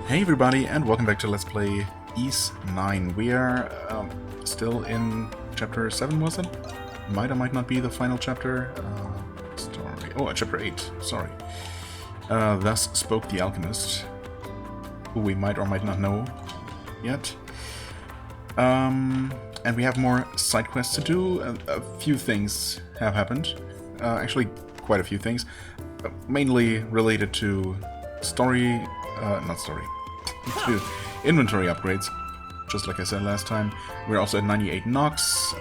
Hey everybody, and welcome back to Let's Play NIS 9. We are still in chapter 7, was it? Might or might not be the final chapter. Story. Oh, chapter 8, sorry. Thus spoke the alchemist, who we might or might not know yet. And we have more side quests to do. A few things have happened. Actually, quite a few things. Mainly related to story... not story. To inventory upgrades, just like I said last time. We're also at 98 Nox.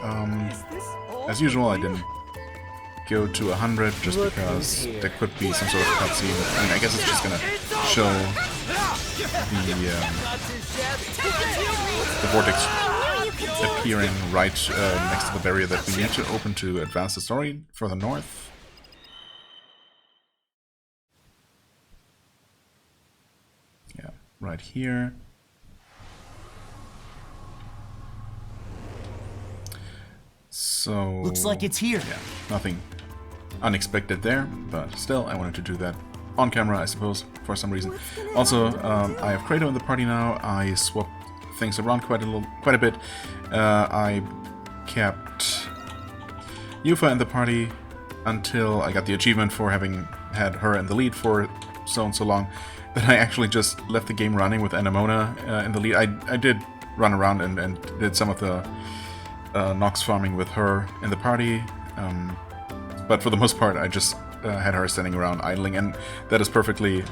As usual, I didn't go to 100 just because there could be some sort of cutscene. I mean, I guess it's just gonna show the vortex appearing right next to the barrier that we need to open to advance the story further north. Right here. So looks like it's here. Yeah, nothing unexpected there, but still I wanted to do that on camera, I suppose, for some reason. Also, I have Kratos in the party now. I swapped things around quite a bit. I kept Yufa in the party until I got the achievement for having had her in the lead for so and so long. That I actually just left the game running with Anemona in the lead. I did run around and did some of the Nox farming with her in the party, but for the most part I just had her standing around idling, and that is perfectly,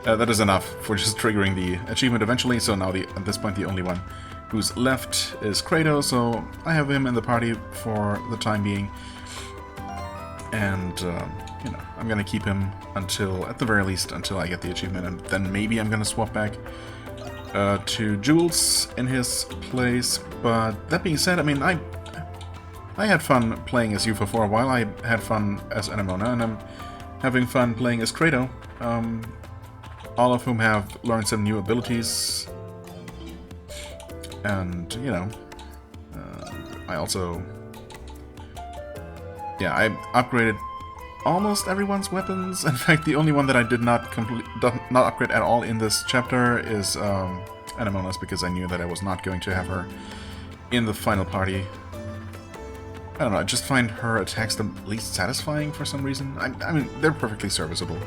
that is enough for just triggering the achievement eventually. So now at this point the only one who's left is Kratos, so I have him in the party for the time being, and you know, I'm gonna keep him until, at the very least, until I get the achievement, and then maybe I'm gonna swap back to Jules in his place. But that being said, I mean, I had fun playing as Yufa for a while. I had fun as Anemona, and I'm having fun playing as Kratos. All of whom have learned some new abilities, and you know, I also, yeah, I upgraded almost everyone's weapons. In fact, the only one that I did not upgrade at all in this chapter is Anemona's, because I knew that I was not going to have her in the final party. I don't know, I just find her attacks the least satisfying for some reason. I mean, they're perfectly serviceable,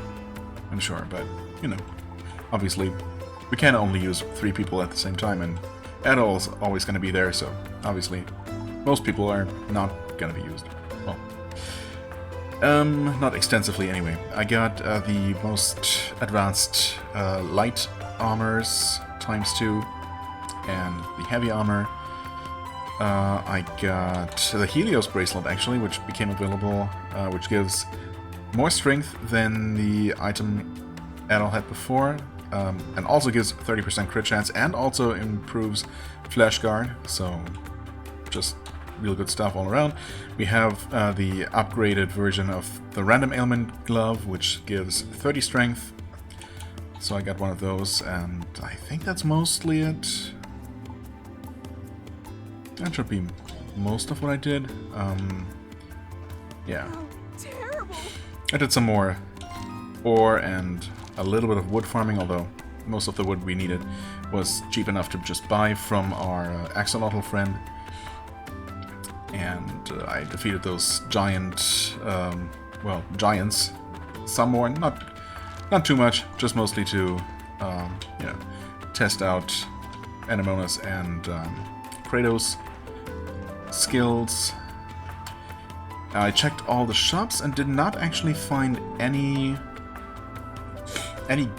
I'm sure, but, you know, obviously, we can only use 3 people at the same time, and Adol's always going to be there, so obviously, most people are not going to be used. Well, not extensively anyway. I got the most advanced light armors ×2 and the heavy armor. I got the Helios bracelet actually, which became available, which gives more strength than the item Adol had before, and also gives 30% crit chance, and also improves flash guard, so just real good stuff all around. We have the upgraded version of the random ailment glove, which gives 30 strength. So I got one of those, and I think that's mostly it. That should be most of what I did. Yeah. Terrible. I did some more ore and a little bit of wood farming, although most of the wood we needed was cheap enough to just buy from our axolotl friend. And I defeated those giant, well, giants. Some more, not too much, just mostly to, you know, test out Anemona's and Kratos' skills. I checked all the shops and did not actually find any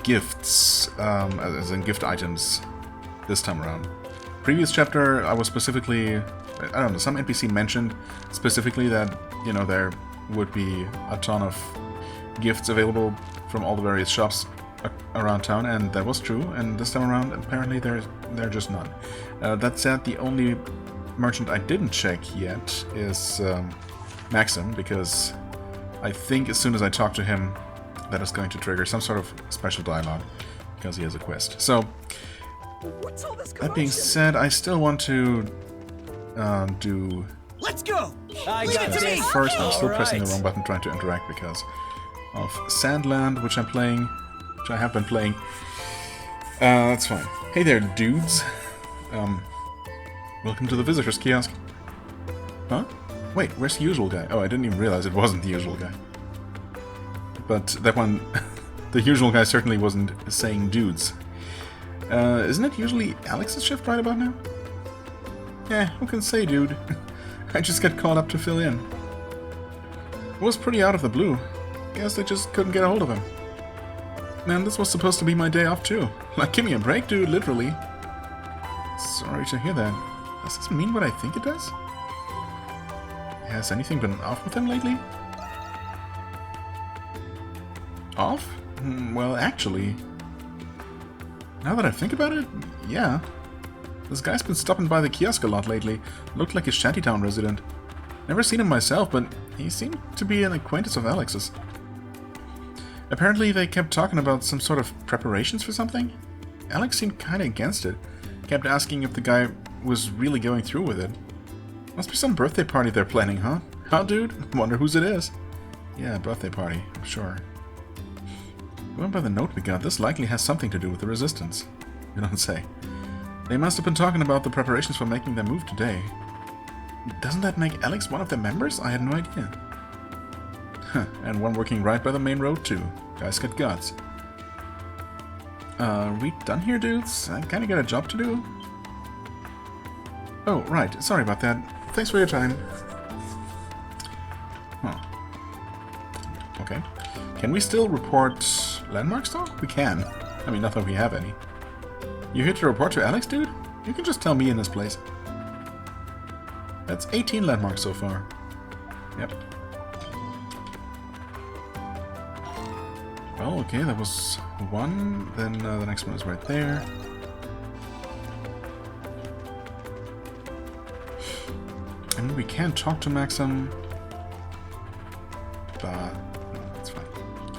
gifts, as in gift items, this time around. Previous chapter, I was specifically, I don't know, some NPC mentioned specifically that, you know, there would be a ton of gifts available from all the various shops around town, and that was true, and this time around apparently there are just none. That said, the only merchant I didn't check yet is Maxim, because I think as soon as I talk to him, that is going to trigger some sort of special dialogue, because he has a quest. So, that being said, I still want to do... Let's go! I got this me. first. I'm still All pressing the right. wrong button trying to interact because of Sandland, which I'm playing, which I have been playing. That's fine. Hey there, dudes. Welcome to the visitor's kiosk. Huh? Wait, where's the usual guy? Oh, I didn't even realize it wasn't the usual guy. But that one, the usual guy certainly wasn't saying dudes. Isn't it usually Alex's shift right about now? Eh, who can say, dude? I just get called up to fill in. It was pretty out of the blue. Guess they just couldn't get a hold of him. Man, this was supposed to be my day off too. Like, give me a break, dude, literally. Sorry to hear that. Does this mean what I think it does? Has anything been off with him lately? Off? Well, actually... Now that I think about it, yeah. This guy's been stopping by the kiosk a lot lately. Looked like a shantytown resident. Never seen him myself, but he seemed to be an acquaintance of Alex's. Apparently they kept talking about some sort of preparations for something. Alex seemed kinda against it. Kept asking if the guy was really going through with it. Must be some birthday party they're planning, huh? Huh, dude? Wonder whose it is. Yeah, birthday party, I'm sure. Going by the note we got, this likely has something to do with the resistance. You don't say. They must have been talking about the preparations for making their move today. Doesn't that make Alex one of the members? I had no idea. Huh, and one working right by the main road too. Guys got guts. We done here, dudes? I kinda got a job to do. Oh, right. Sorry about that. Thanks for your time. Huh. Okay. Can we still report landmarks though? We can. I mean, not that we have any. You here to report to Alex, dude? You can just tell me in this place. That's 18 landmarks so far. Yep. Well, okay, that was one. Then the next one is right there. And we can talk to Maxim. But that's fine.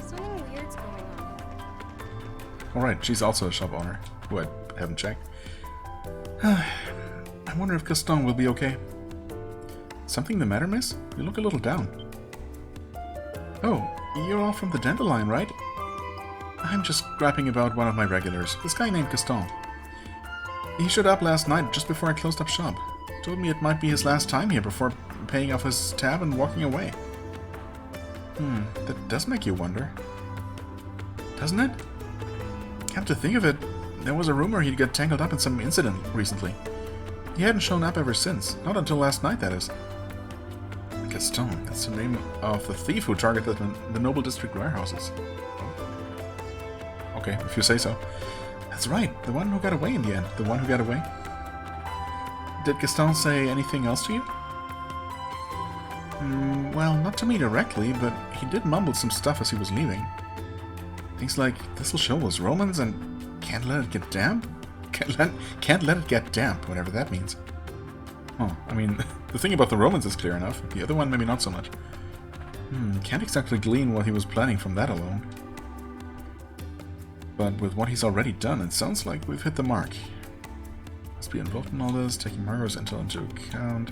Something weird's going on. Alright, she's also a shop owner, who I haven't checked. I wonder if Gaston will be okay. Something the matter, miss? You look a little down. Oh, you're all from the Dandelion, right? I'm just griping about one of my regulars, this guy named Gaston. He showed up last night just before I closed up shop. Told me it might be his last time here before paying off his tab and walking away. That does make you wonder. Doesn't it? Come to think of it, there was a rumor he'd got tangled up in some incident recently. He hadn't shown up ever since, not until last night, that is. Gaston, that's the name of the thief who targeted the Noble District warehouses. Okay, if you say so. That's right, the one who got away in the end. The one who got away. Did Gaston say anything else to you? Well, not to me directly, but he did mumble some stuff as he was leaving. Things like, this'll show us Romans and can't let it get damp? Can't let it get damp, whatever that means. Oh, I mean, the thing about the Romans is clear enough. The other one, maybe not so much. Can't exactly glean what he was planning from that alone. But with what he's already done, it sounds like we've hit the mark. Must be involved in all this, taking Margot's intel into account.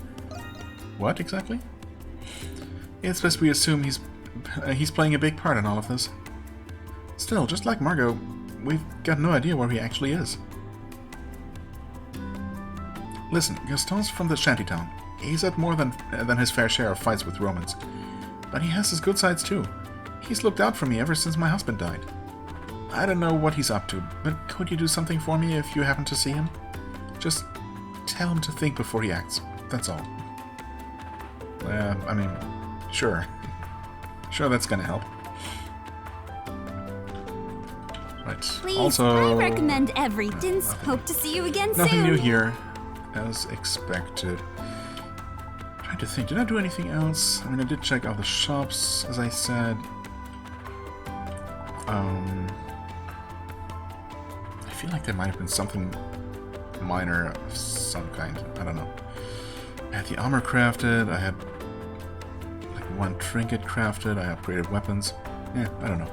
What, exactly? It's best we assume he's playing a big part in all of this. Still, just like Margot, we've got no idea where he actually is. Listen, Gaston's from the shantytown. He's had more than his fair share of fights with Romans. But he has his good sides too. He's looked out for me ever since my husband died. I don't know what he's up to, but could you do something for me if you happen to see him? Just tell him to think before he acts. That's all. I mean, sure. Sure, that's gonna help. Right. Please, also, I recommend everything. Hope to see you again soon. Nothing new here, as expected. Trying to think, did I do anything else? I mean, I did check out the shops, as I said. I feel like there might have been something minor of some kind. I don't know. I had the armor crafted. I had like one trinket crafted. I upgraded weapons. Yeah, I don't know.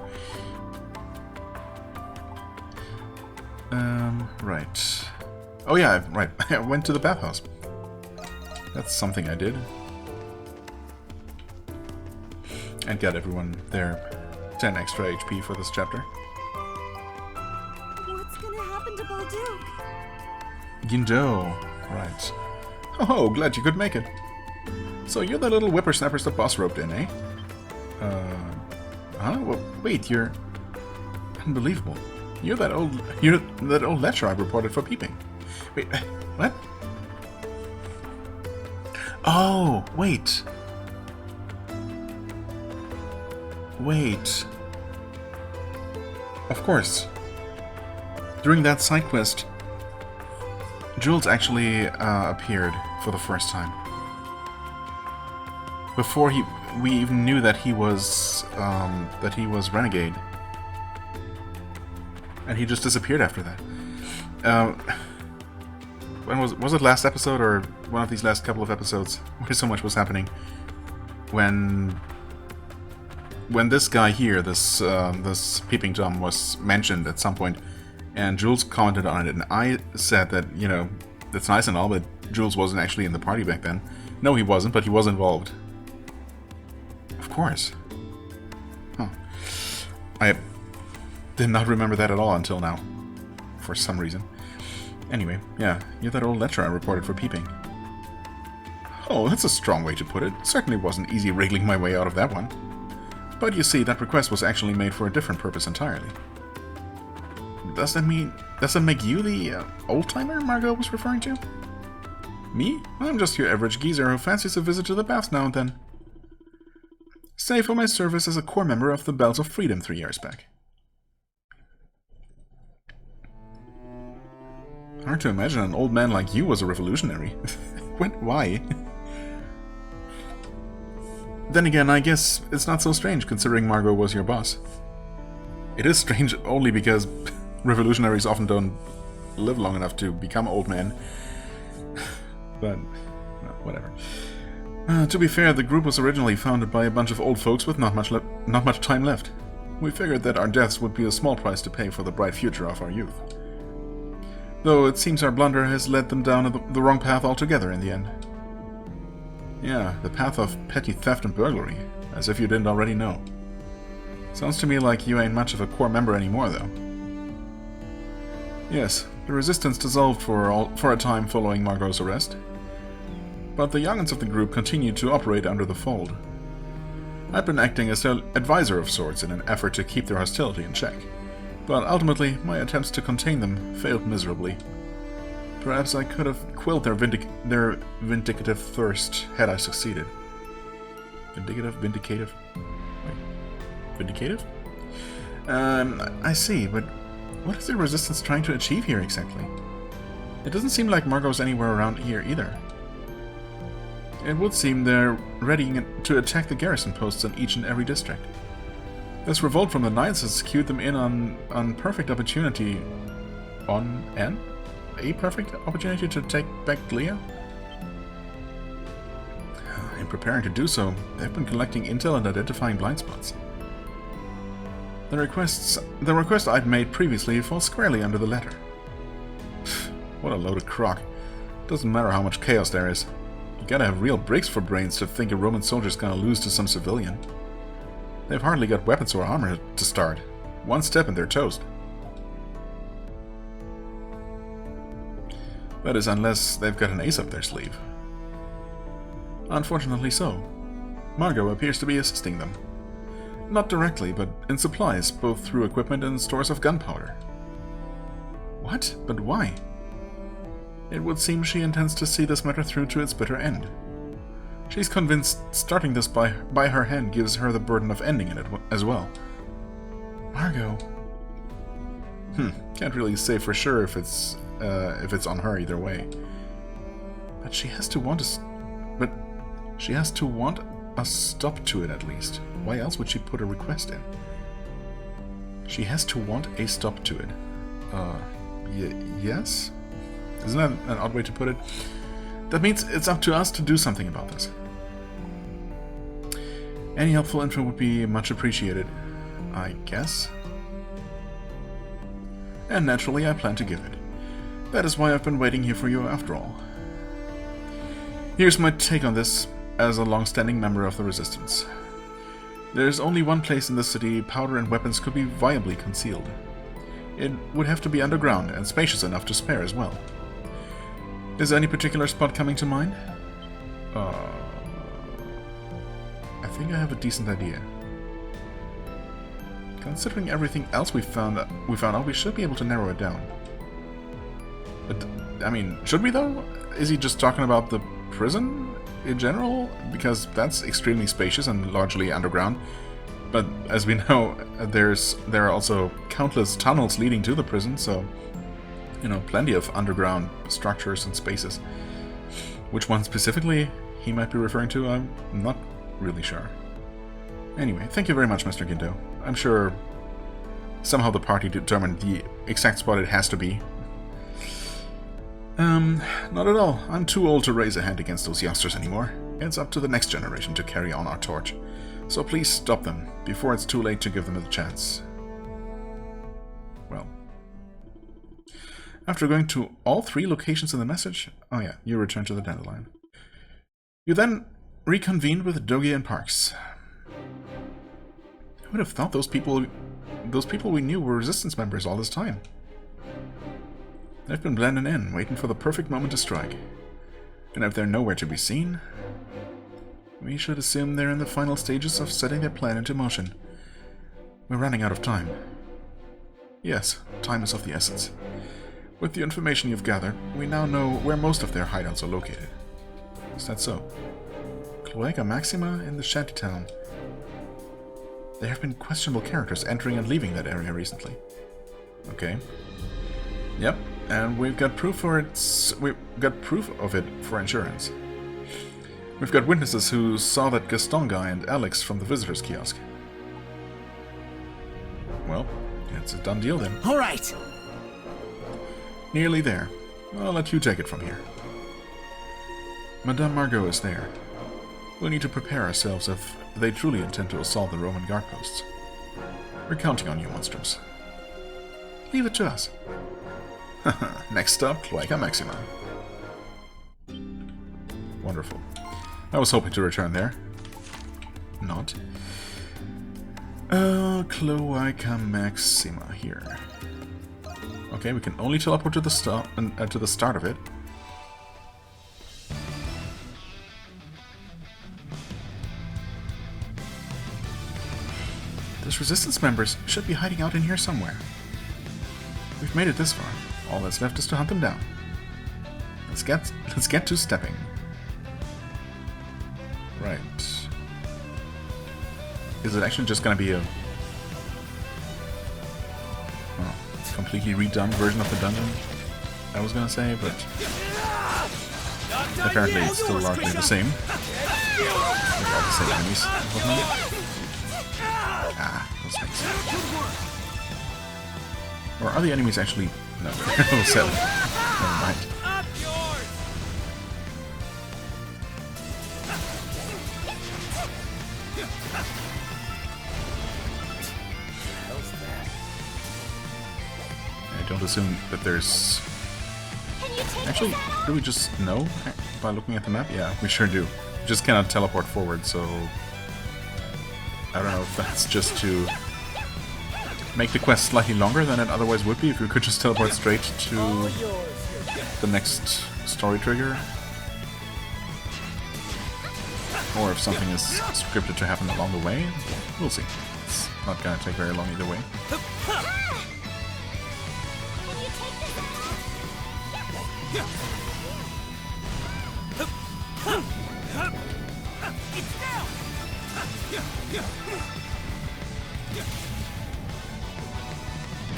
Right. Oh yeah, right. I went to the bathhouse. That's something I did. And got everyone there 10 extra HP for this chapter. What's gonna happened to Balduq? Guindo. Right. Oh, glad you could make it. So you're the little whippersnappers the boss roped in, eh? Huh? Well, wait, you're... Unbelievable. You're that old lecturer I reported for peeping. Wait, what? Oh, wait. Wait. Of course. During that side quest, Jules actually appeared for the first time. Before we even knew that he was Renegade, and he just disappeared after that. When was it last episode or one of these last couple of episodes where so much was happening? When this guy here, this peeping Tom, was mentioned at some point, and Jules commented on it, and I said that, you know, that's nice and all, but Jules wasn't actually in the party back then. No, he wasn't, but he was involved. Of course. Huh. I did not remember that at all until now, for some reason. Anyway, yeah, you're that old lecturer I reported for peeping. Oh, that's a strong way to put it. Certainly wasn't easy wriggling my way out of that one. But you see, that request was actually made for a different purpose entirely. Does that make you the old-timer Margot was referring to? Me? I'm just your average geezer who fancies a visit to the baths now and then. Save for my service as a core member of the Bells of Freedom 3 years back. Hard to imagine an old man like you was a revolutionary. Why? Then again, I guess it's not so strange considering Margot was your boss. It is strange only because revolutionaries often don't live long enough to become old men. But, no, whatever. To be fair, the group was originally founded by a bunch of old folks with not much time left. We figured that our deaths would be a small price to pay for the bright future of our youth. Though it seems our blunder has led them down the wrong path altogether in the end. Yeah, the path of petty theft and burglary, as if you didn't already know. Sounds to me like you ain't much of a core member anymore, though. Yes, the resistance dissolved for a time following Margot's arrest. But the young'uns of the group continued to operate under the fold. I've been acting as their advisor of sorts in an effort to keep their hostility in check. But ultimately, my attempts to contain them failed miserably. Perhaps I could have quelled their vindicative thirst had I succeeded. Vindicative? Wait. Vindicative? I see, but what is the resistance trying to achieve here exactly? It doesn't seem like Margot's anywhere around here either. It would seem they're ready to attack the garrison posts in each and every district. This revolt from the Knights has cued them in on perfect opportunity... a perfect opportunity to take back Glia? In preparing to do so, they've been collecting intel and identifying blind spots. The request I'd made previously falls squarely under the letter. What a load of crock. Doesn't matter how much chaos there is. You gotta have real bricks for brains to think a Roman soldier's gonna lose to some civilian. They've hardly got weapons or armor to start. One step and they're toast. That is, unless they've got an ace up their sleeve. Unfortunately so. Margot appears to be assisting them. Not directly, but in supplies, both through equipment and stores of gunpowder. What? But why? It would seem she intends to see this matter through to its bitter end. She's convinced starting this by her hand gives her the burden of ending it as well. Margot. Can't really say for sure if it's on her either way. But she has to want a stop to it at least. Why else would she put a request in? She has to want a stop to it. Yes? Isn't that an odd way to put it? That means it's up to us to do something about this. Any helpful info would be much appreciated, I guess. And naturally, I plan to give it. That is why I've been waiting here for you after all. Here's my take on this as a long-standing member of the Resistance. There's only one place in the city powder and weapons could be viably concealed. It would have to be underground and spacious enough to spare as well. Is any particular spot coming to mind? I think I have a decent idea. Considering everything else we found out, we should be able to narrow it down. But, I mean, should we though? Is he just talking about the prison in general? Because that's extremely spacious and largely underground. But as we know, there are also countless tunnels leading to the prison, so you know, plenty of underground structures and spaces. Which one specifically he might be referring to, I'm not really sure. Anyway, thank you very much, Mr. Ginto. I'm sure somehow the party determined the exact spot it has to be. Not at all. I'm too old to raise a hand against those youngsters anymore. It's up to the next generation to carry on our torch. So please stop them, before it's too late to give them a chance. Well. After going to all 3 locations in the message... Oh yeah, you return to the Dandelion. You then reconvened with Dogi and Parks. Who would have thought those people we knew were Resistance members all this time? They've been blending in, waiting for the perfect moment to strike. And if they're nowhere to be seen, we should assume they're in the final stages of setting their plan into motion. We're running out of time. Yes, time is of the essence. With the information you've gathered, we now know where most of their hideouts are located. Is that so? Cloaca Maxima in the shantytown. There have been questionable characters entering and leaving that area recently. Okay. Yep, and we've got proof for it. We've got proof of it for insurance. We've got witnesses who saw that Gaston guy and Alex from the visitors' kiosk. Well, it's a done deal then. All right. Nearly there. I'll let you take it from here. Madame Margot is there. We'll need to prepare ourselves if they truly intend to assault the Roman guard posts. We're counting on you, Monstrums. Leave it to us. Next up, Cloaca Maxima. Wonderful. I was hoping to return there. Not. Cloaca Maxima here. Okay, we can only teleport to the start of it. Those Resistance members should be hiding out in here somewhere. We've made it this far. All that's left is to hunt them down. Let's get to stepping. Right. Is it actually just gonna be a completely redone version of the dungeon? I was gonna say, but apparently it's still largely the same. With all the same enemies and whatnot. Ah, those things. Or are the enemies actually... No, they're level 7. Never mind. I don't assume that there's... Actually, do we just know by looking at the map? Yeah, we sure do. We just cannot teleport forward, so... I don't know if that's just to make the quest slightly longer than it otherwise would be if we could just teleport straight to the next story trigger. Or if something is scripted to happen along the way. We'll see. It's not gonna take very long either way.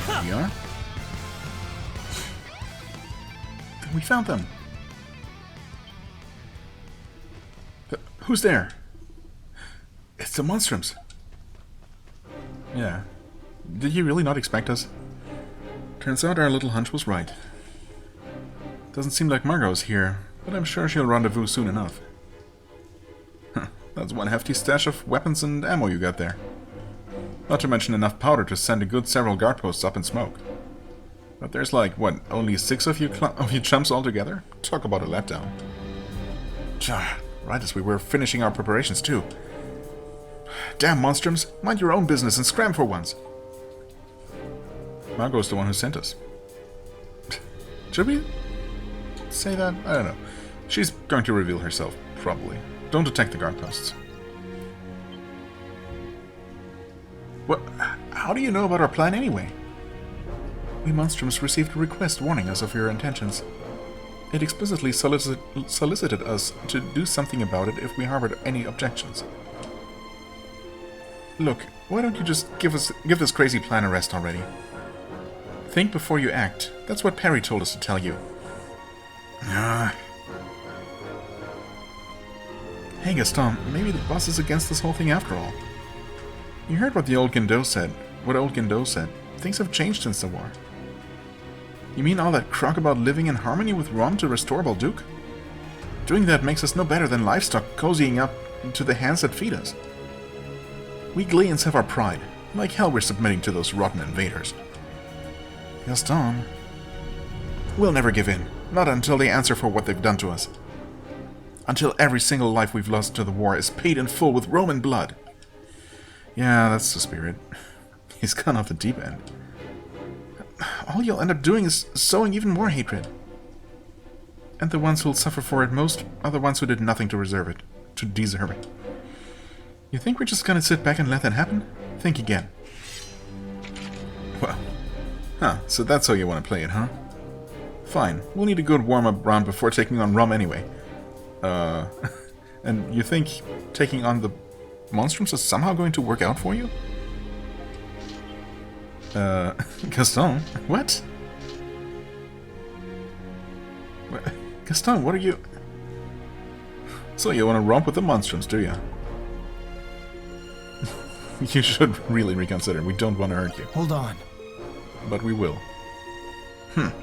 There we are. We found them. Who's there? It's the Monstrums. Yeah. Did you really not expect us? Turns out our little hunch was right. Doesn't seem like Margot's here, but I'm sure she'll rendezvous soon enough. That's one hefty stash of weapons and ammo you got there. Not to mention enough powder to send a good several guard posts up in smoke. But there's like, what, only 6 of you chumps altogether? Talk about a letdown. Right as we were finishing our preparations too. Damn Monstrums, mind your own business and scram for once. Margot's the one who sent us. Should we say that? I don't know. She's going to reveal herself, probably. Don't attack the guard posts. What? How do you know about our plan anyway? We Monstrums received a request warning us of your intentions. It explicitly solicited us to do something about it if we harbored any objections. Look, why don't you just give this crazy plan a rest already? Think before you act. That's what Perry told us to tell you. Hey Gaston, maybe the boss is against this whole thing after all. You heard what old Guindos said. Things have changed since the war. You mean all that crock about living in harmony with Rom to restore Balduq? Doing that makes us no better than livestock cozying up to the hands that feed us. We Gleans have our pride. Like hell we're submitting to those rotten invaders. Gaston, we'll never give in. Not until they answer for what they've done to us. Until every single life we've lost to the war is paid in full with Roman blood. Yeah, that's the spirit. He's gone off the deep end. All you'll end up doing is sowing even more hatred. And the ones who'll suffer for it most are the ones who did nothing to deserve it. You think we're just gonna sit back and let that happen? Think again. Well, so that's how you want to play it, huh? Fine, we'll need a good warm-up round before taking on Rom anyway. And you think taking on the Monstrums is somehow going to work out for you? Gaston, what? Gaston, what are you... So you want to romp with the Monstrums, do you? You should really reconsider. We don't want to hurt you. Hold on. But we will.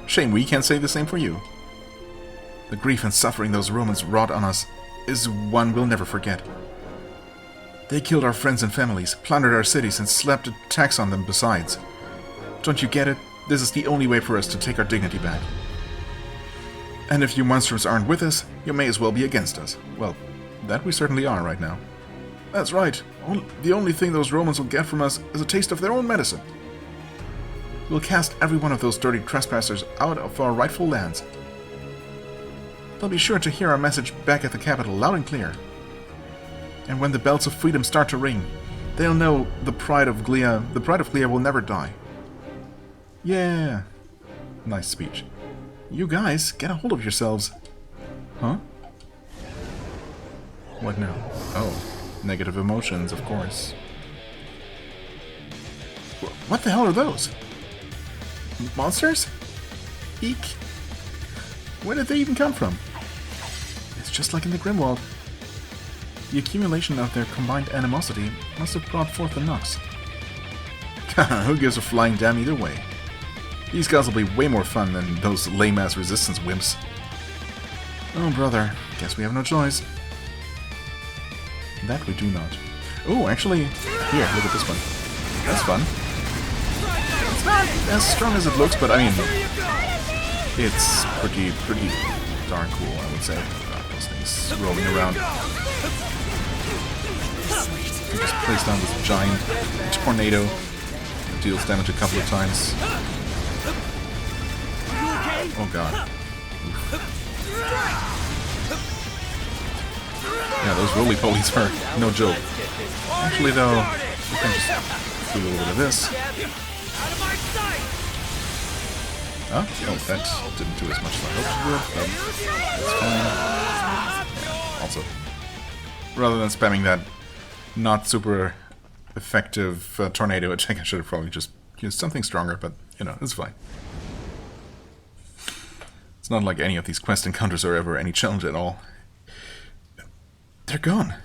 Shame we can't say the same for you. The grief and suffering those Romans wrought on us is one we'll never forget. They killed our friends and families, plundered our cities, and slapped a tax on them besides. Don't you get it? This is the only way for us to take our dignity back. And if you Monstrums aren't with us, you may as well be against us. Well, that we certainly are right now. That's right. The only thing those Romans will get from us is a taste of their own medicine. We'll cast every one of those dirty trespassers out of our rightful lands. They'll be sure to hear our message back at the capital loud and clear. And when the bells of freedom start to ring, they'll know the pride of Glea will never die. Yeah. Nice speech. You guys, get a hold of yourselves. Huh? What now? Oh, negative emotions, of course. What the hell are those? Monsters? Eek. Where did they even come from? It's just like in the Grimwald. The accumulation of their combined animosity must have brought forth the Nox. Who gives a flying damn either way? These guys will be way more fun than those lame-ass resistance wimps. Oh, brother. Guess we have no choice. That we do not. Oh, actually, here, look at this one. That's fun. It's not as strong as it looks, but I mean, it's pretty darn cool, I would say. Those things rolling around. You just place down this giant tornado that deals damage a couple of times. Oh god. Oof. Yeah, those roly-polies are no joke. Actually though, we can just do a little bit of this. Huh? Oh, that didn't do as much as I hoped it would. That's fine. Yeah, also, rather than spamming that not super effective tornado attack, I should have probably just used something stronger, but you know, it's fine. It's not like any of these quest encounters are ever any challenge at all. They're gone.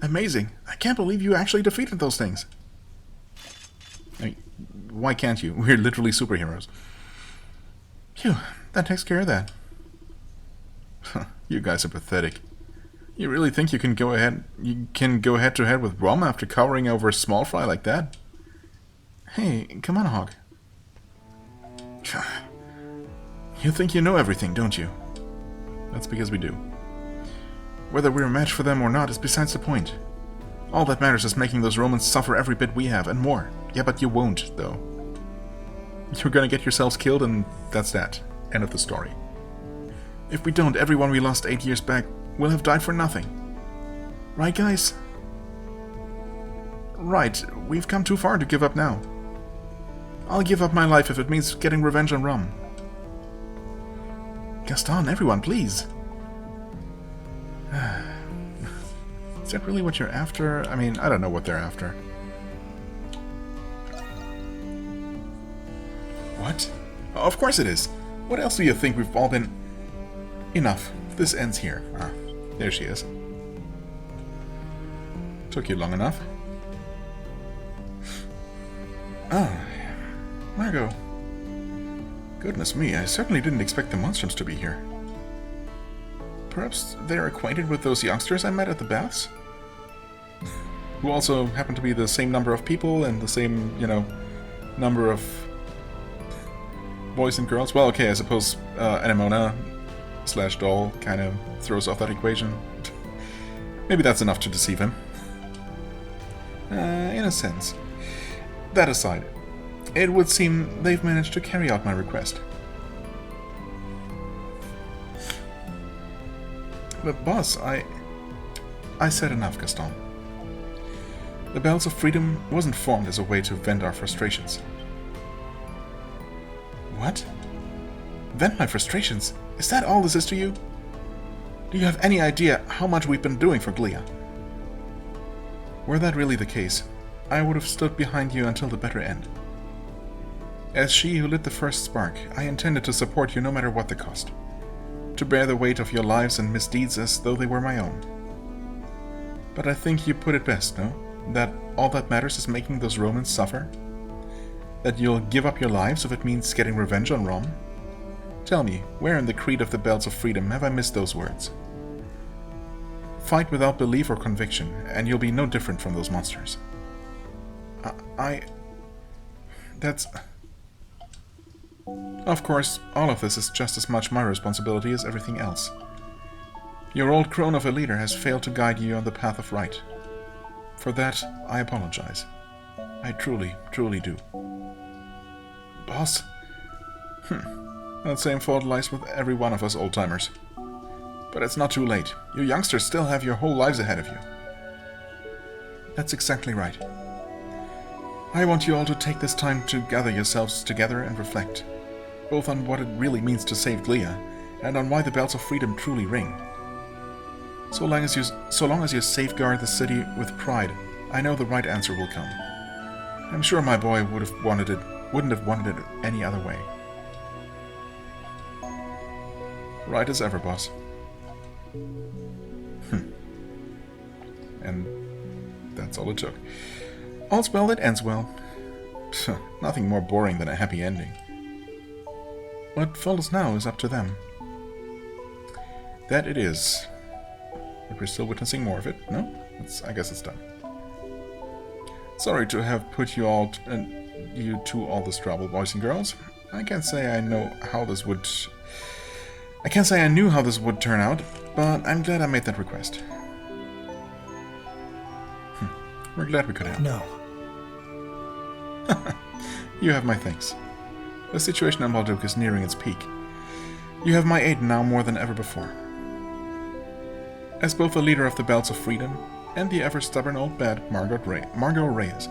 Amazing. I can't believe you actually defeated those things. I mean, why can't you? We're literally superheroes. Phew, that takes care of that. You guys are pathetic. You really think you can go head to head with Rom after cowering over a small fry like that? Hey, come on, Hog. You think you know everything, don't you? That's because we do. Whether we're a match for them or not is besides the point. All that matters is making those Romans suffer every bit we have, and more. Yeah, but you won't, though. You're gonna get yourselves killed and that's that. End of the story. If we don't, everyone we lost 8 years back will have died for nothing. Right, guys? Right, we've come too far to give up now. I'll give up my life if it means getting revenge on Rom. Gaston, everyone, please. Is that really what you're after? I mean, I don't know what they're after. What? Of course it is. What else do you think we've all been... Enough. This ends here. Ah, there she is. Took you long enough. Ah, Margot. Goodness me, I certainly didn't expect the Monstrums to be here. Perhaps they're acquainted with those youngsters I met at the baths? Who also happen to be the same number of people and the same, you know, number of boys and girls. Well, okay, I suppose Anemona / doll kind of throws off that equation. Maybe that's enough to deceive him. In a sense. That aside, it would seem they've managed to carry out my request. But boss, I said enough, Gaston. The Bells of Freedom wasn't formed as a way to vent our frustrations. What? Vent my frustrations? Is that all this is to you? Do you have any idea how much we've been doing for Glia? Were that really the case, I would have stood behind you until the bitter end. As she who lit the first spark, I intended to support you no matter what the cost. To bear the weight of your lives and misdeeds as though they were my own. But I think you put it best, no? That all that matters is making those Romans suffer? That you'll give up your lives if it means getting revenge on Rome? Tell me, where in the Creed of the Bells of Freedom have I missed those words? Fight without belief or conviction, and you'll be no different from those monsters. That's... Of course, all of this is just as much my responsibility as everything else. Your old crone of a leader has failed to guide you on the path of right. For that, I apologize. I truly, truly do. Boss? That same fault lies with every one of us old-timers. But it's not too late. You youngsters still have your whole lives ahead of you. That's exactly right. I want you all to take this time to gather yourselves together and reflect, both on what it really means to save Glia, and on why the Bells of Freedom truly ring. So long as you safeguard the city with pride, I know the right answer will come. I'm sure my boy wouldn't have wanted it any other way. Right as ever, boss. And that's all it took. All's well that ends well. Nothing more boring than a happy ending. What follows now is up to them. That it is. But we're still witnessing more of it, no? I guess it's done. Sorry to have put you to all this trouble, boys and girls. I can't say I knew how this would turn out, but I'm glad I made that request. We're glad we could help. No. You have my thanks. The situation on Balduq is nearing its peak. You have my aid now more than ever before. As both the leader of the Bells of Freedom and the ever-stubborn old bat Margot Reyes.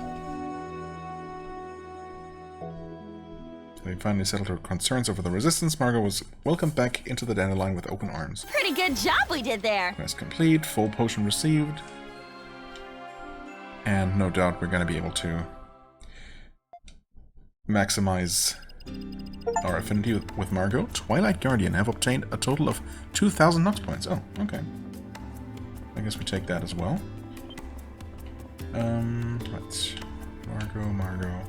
Having finally settled her concerns over the resistance, Margot was welcomed back into the Dandelion with open arms. Pretty good job we did there. Quest complete, full potion received. And no doubt we're going to be able to maximize our affinity with Margot. Twilight Guardian have obtained a total of 2,000 Nox points. Oh, okay. I guess we take that as well. Let's... Margot.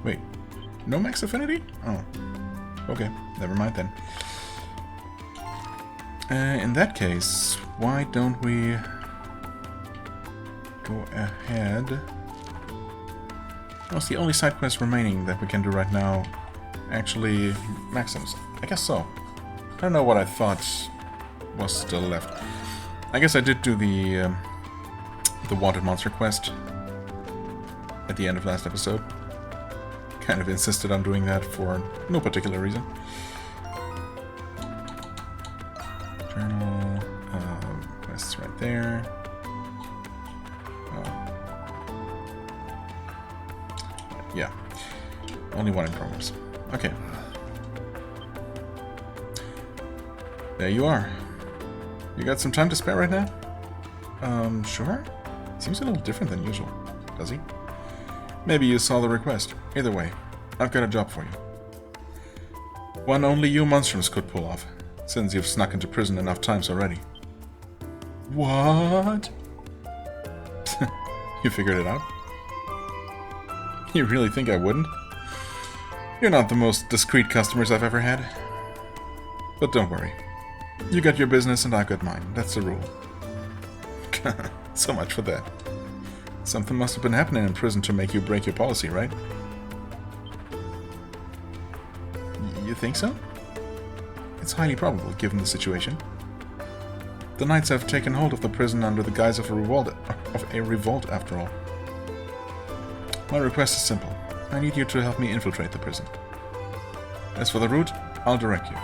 Wait, no max affinity? Oh, okay, never mind then. In that case, why don't we go ahead? What's the only side quest remaining that we can do right now? Actually, Maxims. I guess so. I don't know what I thought was still left. I guess I did do the Wanted Monster quest. at the end of last episode. Kind of insisted on doing that for no particular reason. Journal, quests right there. Yeah, only one in progress. Okay. There you are. You got some time to spare right now? Sure? Seems a little different than usual, does he? Maybe you saw the request. Either way, I've got a job for you. One only you Monstrums could pull off, since you've snuck into prison enough times already. What? You figured it out? You really think I wouldn't? You're not the most discreet customers I've ever had. But don't worry. You got your business and I got mine. That's the rule. So much for that. Something must have been happening in prison to make you break your policy, right? You think so? It's highly probable, given the situation. The knights have taken hold of the prison under the guise of a revolt after all. My request is simple. I need you to help me infiltrate the prison. As for the route, I'll direct you.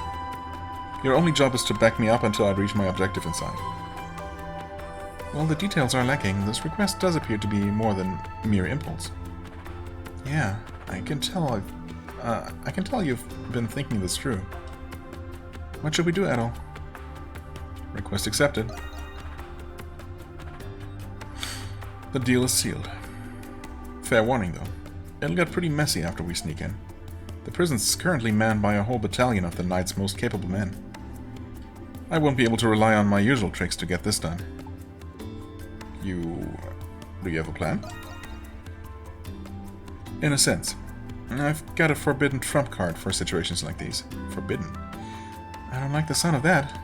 Your only job is to back me up until I reach my objective inside. While the details are lacking, this request does appear to be more than mere impulse. Yeah, I can tell you've been thinking this through. What should we do, Adol? Request accepted. The deal is sealed. Fair warning, though. It'll get pretty messy after we sneak in. The prison's currently manned by a whole battalion of the Knight's most capable men. I won't be able to rely on my usual tricks to get this done. Do you have a plan? In a sense. I've got a forbidden trump card for situations like these. Forbidden? I don't like the sound of that.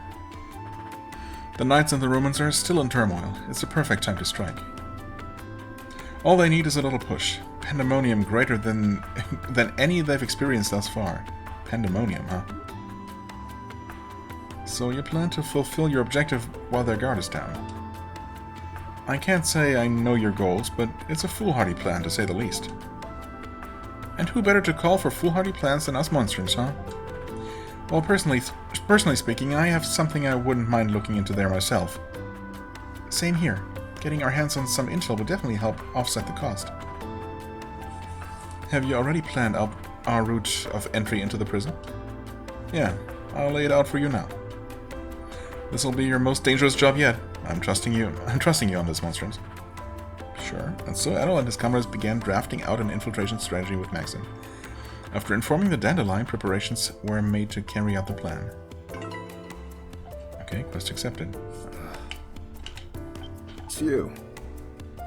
The Knights and the Romans are still in turmoil. It's the perfect time to strike. All they need is a little push. Pandemonium greater than any they've experienced thus far. Pandemonium, huh? So you plan to fulfill your objective while their guard is down. I can't say I know your goals, but it's a foolhardy plan to say the least. And who better to call for foolhardy plans than us Monstrums, huh? Well, personally speaking, I have something I wouldn't mind looking into there myself. Same here. Getting our hands on some intel would definitely help offset the cost. Have you already planned out our route of entry into the prison? Yeah, I'll lay it out for you now. This will be your most dangerous job yet. I'm trusting you on this, Monstrums. Sure. And so Adol and his comrades began drafting out an infiltration strategy with Maxim. After informing the Dandelion, preparations were made to carry out the plan. Okay, quest accepted. It's you.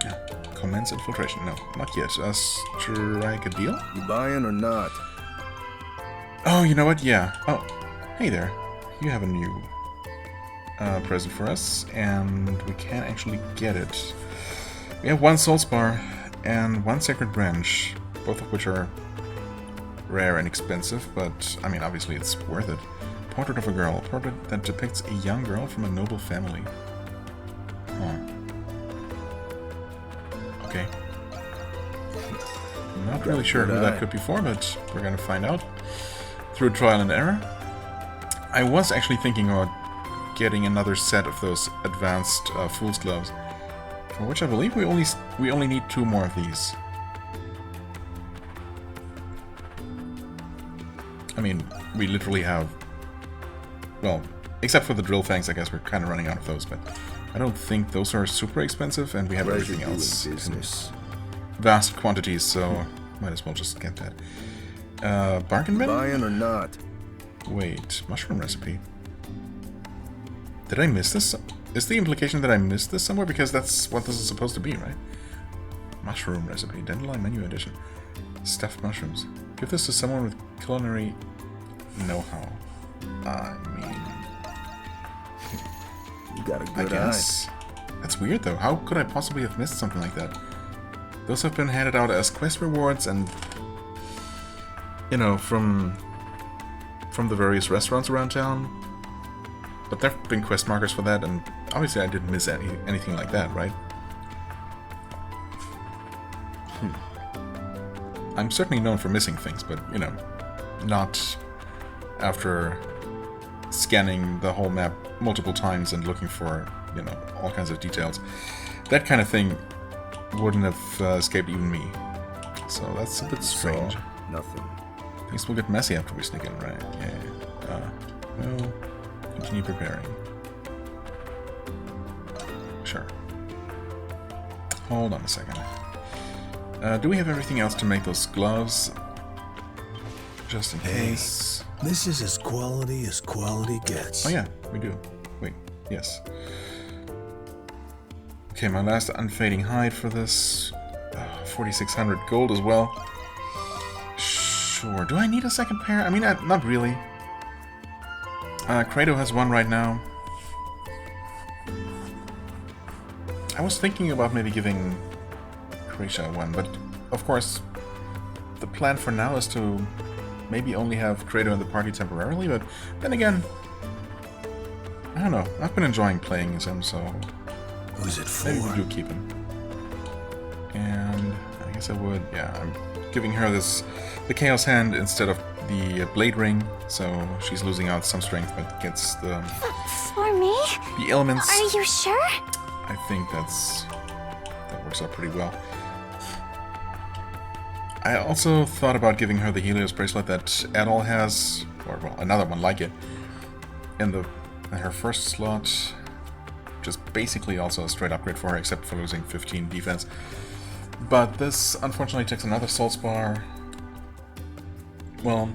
Yeah. Commence infiltration. No, not yet. Strike a deal? You buying or not? Oh, you know what? Yeah. Oh, hey there. You have a new present for us, and we can actually get it. We have one soul spar and one sacred branch, both of which are rare and expensive, but I mean, obviously it's worth it. Portrait of a girl. A portrait that depicts a young girl from a noble family. Huh. Okay. I'm not really sure who that could be for, but we're gonna find out through trial and error. I was actually thinking about getting another set of those advanced fool's gloves, for which I believe we only need 2 more of these. I mean, we literally have, well, except for the drill fangs, I guess we're kind of running out of those, but I don't think those are super expensive, and we have everything else in vast quantities, so might as well just get that. Bargain bin? Buying or not? Wait, mushroom recipe. Did I miss this? Is the implication that I missed this somewhere? Because that's what this is supposed to be, right? Mushroom recipe. Dandelion menu edition. Stuffed mushrooms. Give this to someone with culinary know-how. I mean... You got a I good guess. That's weird, though. How could I possibly have missed something like that? Those have been handed out as quest rewards and... You know, from the various restaurants around town. But there have been quest markers for that, and obviously I didn't miss anything like that, right? I'm certainly known for missing things, but, you know, not after scanning the whole map multiple times and looking for, you know, all kinds of details. That kind of thing wouldn't have escaped even me. So that's a bit strange. Nothing. Things will get messy after we sneak in, right? Yeah. Well, continue preparing. Sure. Hold on a second. Do we have everything else to make those gloves? Just in case. This is as quality gets. Oh yeah, we do. Wait, yes. Okay, my last unfading hide for this. 4,600 gold as well. Sure. Do I need a second pair? I mean, not really. Kratos has one right now. I was thinking about maybe giving Croatia one, but of course, the plan for now is to maybe only have Kratos in the party temporarily, but then again, I don't know. I've been enjoying playing as him, so Who's it for? maybe we do keep him. And I guess I would, yeah, I'm giving her the Chaos Hand instead of the Blade Ring, so she's losing out some strength, but gets the For me? elements. Are you sure? I think that works out pretty well. I also thought about giving her the Helios bracelet that Adol has, or well, another one like it, in her first slot. Just basically also a straight upgrade for her, except for losing 15 defense. But this unfortunately takes another soul spar. Well,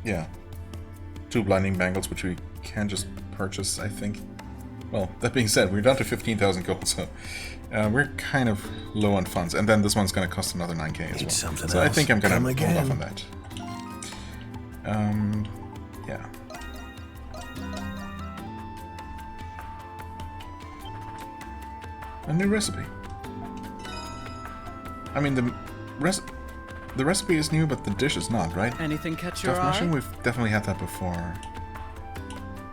yeah. 2 blinding bangles, which we can just purchase, I think. Well, that being said, we're down to 15,000 gold, so we're kind of low on funds. And then this one's going to cost another 9k as well. So I think I'm going to hold off on that. Yeah. A new recipe. I mean, the recipe is new, but the dish is not, right? Anything catch your Stuffed mushroom? eye? We've definitely had that before.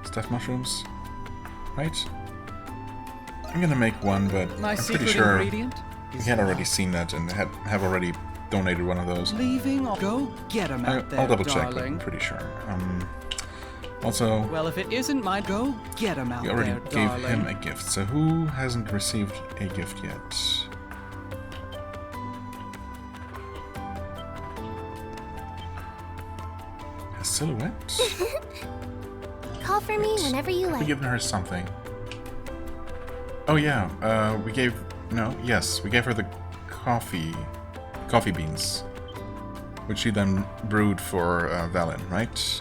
Stuffed mushrooms? Right? I'm gonna make one, but My I'm pretty secret sure ingredient we is had already seen that and have already donated one of those. leaving. Or go get 'em out there, I'll double check, but darling. I'm pretty sure. Also, Well, if it isn't my go, get 'em out we already there, gave darling. him a gift, so who hasn't received a gift yet? A silhouette? Call for me whenever you We've like. given her something. Oh yeah, we gave her the coffee beans, which she then brewed for Valen, right?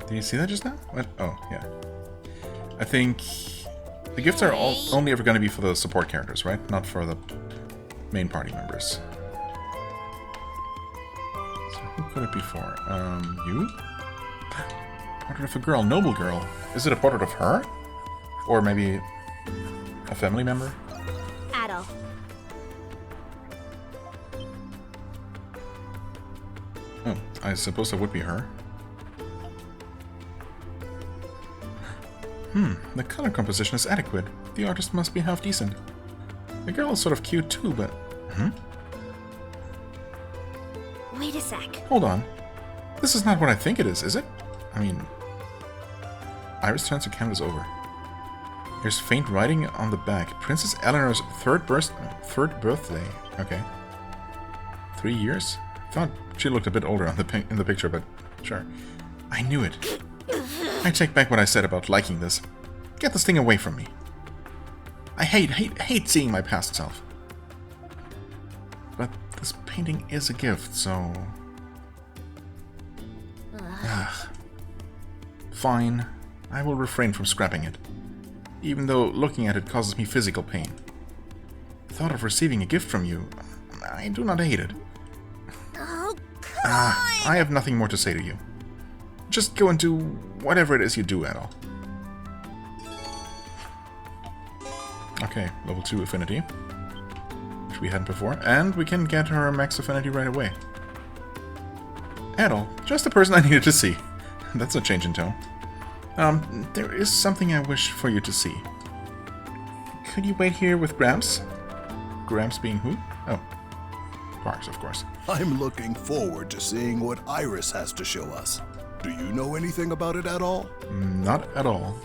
Did you see that just now? What? Oh yeah. I think the gifts are only ever going to be for the support characters, right? Not for the main party members. So who could it be for? You? Portrait of a girl, noble girl. Is it a portrait of her? Or maybe a family member? Adol. Oh, I suppose that would be her. The color composition is adequate. The artist must be half decent. The girl is sort of cute too, but... Wait a sec. Hold on. This is not what I think it is it? I mean... Iris turns her canvas over. There's faint writing on the back. Princess Eleanor's third birthday. Okay. 3 years? Thought she looked a bit older on in the picture, but sure. I knew it. I take back what I said about liking this. Get this thing away from me. I hate seeing my past self. But this painting is a gift, so... Fine. I will refrain from scrapping it. Even though looking at it causes me physical pain. The thought of receiving a gift from you, I do not hate it. Oh, come on! I have nothing more to say to you. Just go and do whatever it is you do, Adol. Okay, level 2 affinity. Which we hadn't before. And we can get her max affinity right away. Adol, just the person I needed to see. That's a change in tone. There is something I wish for you to see. Could you wait here with Gramps? Gramps being who? Oh. parks, of course. I'm looking forward to seeing what Iris has to show us. Do you know anything about it at all? Not at all.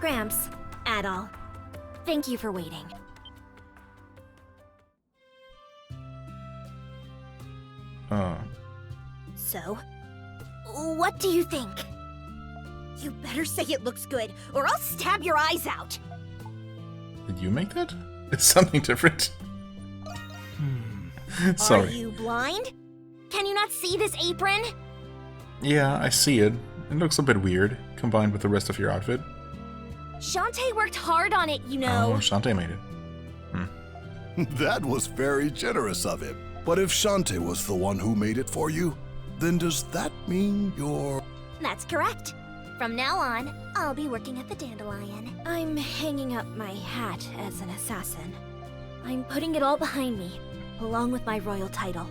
Gramps, Adol, thank you for waiting. So, what do you think? You better say it looks good, or I'll stab your eyes out! Did you make that? It's something different. Sorry. Are you blind? Can you not see this apron? Yeah, I see it. It looks a bit weird, combined with the rest of your outfit. Shantae worked hard on it, you know. Oh, Shantae made it. That was very generous of him. But if Shantae was the one who made it for you, then does that mean you're... That's correct. From now on, I'll be working at the Dandelion. I'm hanging up my hat as an assassin. I'm putting it all behind me, along with my royal title.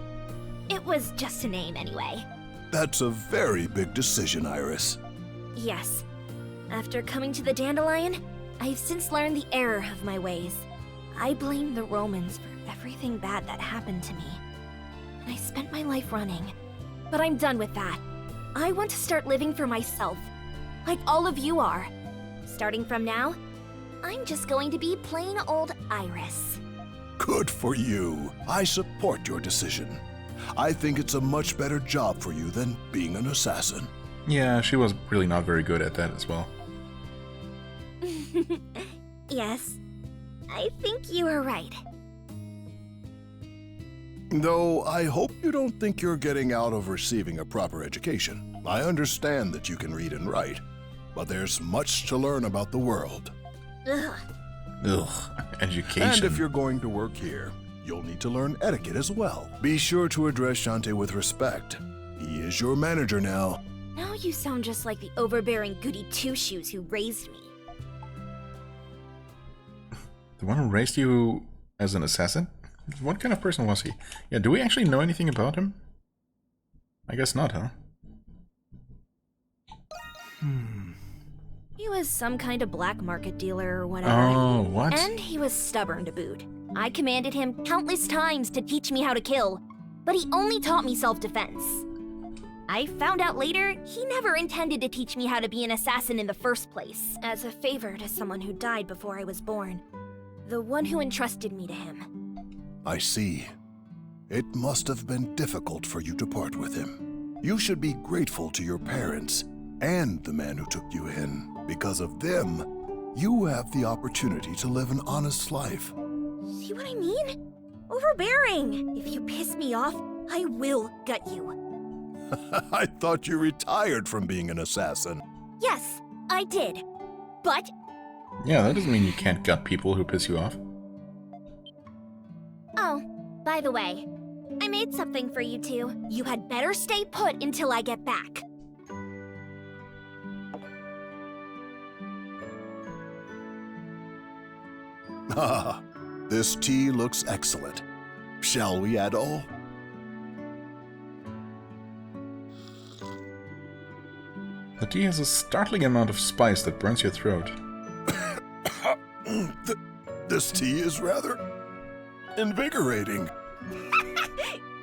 It was just a name anyway. That's a very big decision, Iris. Yes. After coming to the Dandelion, I've since learned the error of my ways. I blame the Romans for everything bad that happened to me. And I spent my life running. But I'm done with that. I want to start living for myself, like all of you are. Starting from now, I'm just going to be plain old Iris. Good for you. I support your decision. I think it's a much better job for you than being an assassin. Yeah, she was really not very good at that as well. Yes, I think you are right. Though I hope you don't think you're getting out of receiving a proper education. I understand that you can read and write, but there's much to learn about the world. Ugh. Ugh, education. And if you're going to work here, you'll need to learn etiquette as well. Be sure to address Shantae with respect. He is your manager now. Now you sound just like the overbearing goody two-shoes who raised me. The one who raised you as an assassin? What kind of person was he? Yeah, do we actually know anything about him? I guess not, huh? He was some kind of black market dealer or whatever. Oh, what? And he was stubborn to boot. I commanded him countless times to teach me how to kill, but he only taught me self-defense. I found out later he never intended to teach me how to be an assassin in the first place, as a favor to someone who died before I was born. The one who entrusted me to him. I see. It must have been difficult for you to part with him. You should be grateful to your parents and the man who took you in. Because of them, you have the opportunity to live an honest life. See what I mean? Overbearing! If you piss me off, I will gut you. I thought you retired from being an assassin. Yes, I did. But Yeah, that doesn't mean you can't gut people who piss you off. oh, by the way, I made something for you two. You had better stay put until I get back. Ah, this tea looks excellent. Shall we, Adol? The tea has a startling amount of spice that burns your throat. This tea is rather invigorating.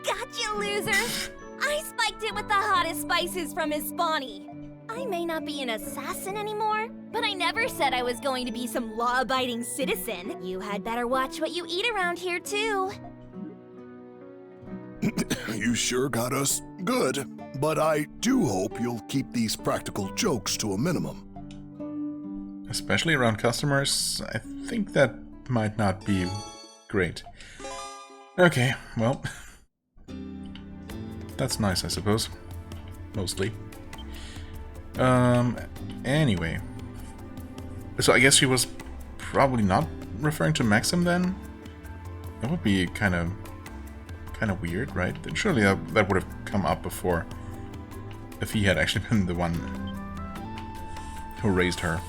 Gotcha, losers! I spiked it with the hottest spices from his spawny. I may not be an assassin anymore, but I never said I was going to be some law-abiding citizen. You had better watch what you eat around here, too. You sure got us good, but I do hope you'll keep these practical jokes to a minimum. Especially around customers, I think that might not be great. Okay, well... That's nice, I suppose. Mostly. Anyway. So I guess she was probably not referring to Maxim then? That would be kind of weird, right? Surely that would have come up before if he had actually been the one who raised her.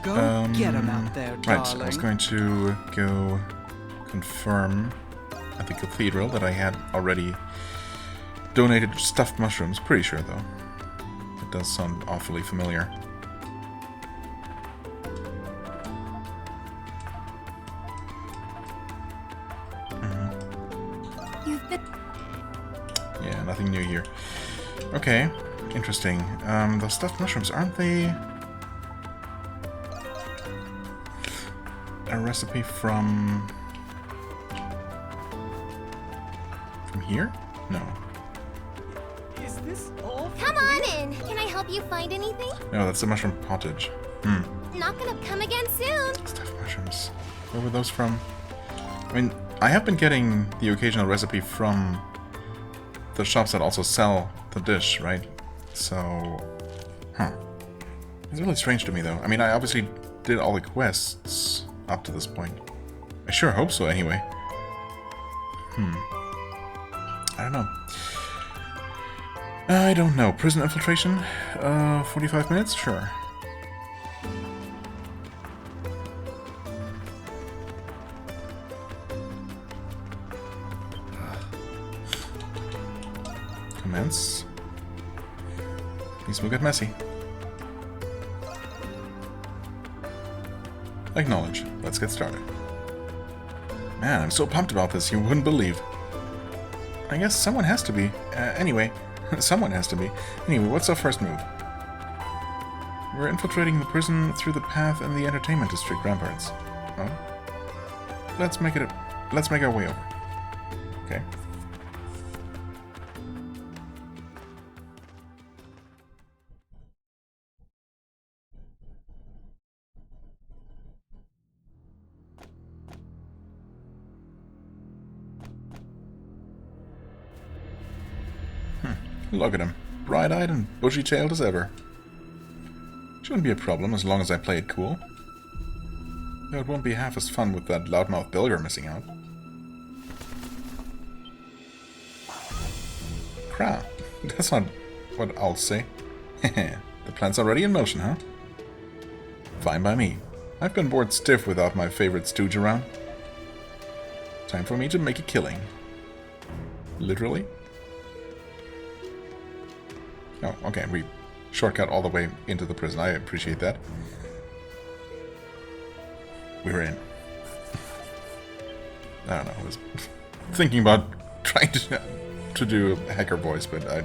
Go get him out there, darling. Right, I was going to go confirm at the cathedral that I had already donated stuffed mushrooms. Pretty sure, though. It does sound awfully familiar. You've been... Yeah, nothing new here. Okay, interesting. Those stuffed mushrooms, aren't they a recipe from here? No. Is this all? Come on in! Can I help you find anything? No, that's the mushroom pottage. Not gonna come again soon. Stuffed mushrooms. Where were those from? I mean, I have been getting the occasional recipe from the shops that also sell the dish, right? So, it's really strange to me, though. I mean, I obviously did all the quests up to this point. I sure hope so, anyway. I don't know. I don't know. Prison infiltration? 45 minutes? Sure. Commence. Things will get messy. Acknowledge. Let's get started. Man, I'm so pumped about this, you wouldn't believe. I guess someone has to be. Anyway, someone has to be. Anyway, what's our first move? We're infiltrating the prison through the path in the entertainment district ramparts. Oh? Let's make our way over. Okay. Look at him. Bright-eyed and bushy-tailed as ever. Shouldn't be a problem as long as I play it cool. Though it won't be half as fun with that loudmouth Bilger missing out. Crap. That's not what I'll say. The plan's already in motion, huh? Fine by me. I've been bored stiff without my favorite stooge around. Time for me to make a killing. Literally? Oh, okay, we shortcut all the way into the prison. I appreciate that. We're in. I don't know, I was thinking about trying to do a hacker voice, but I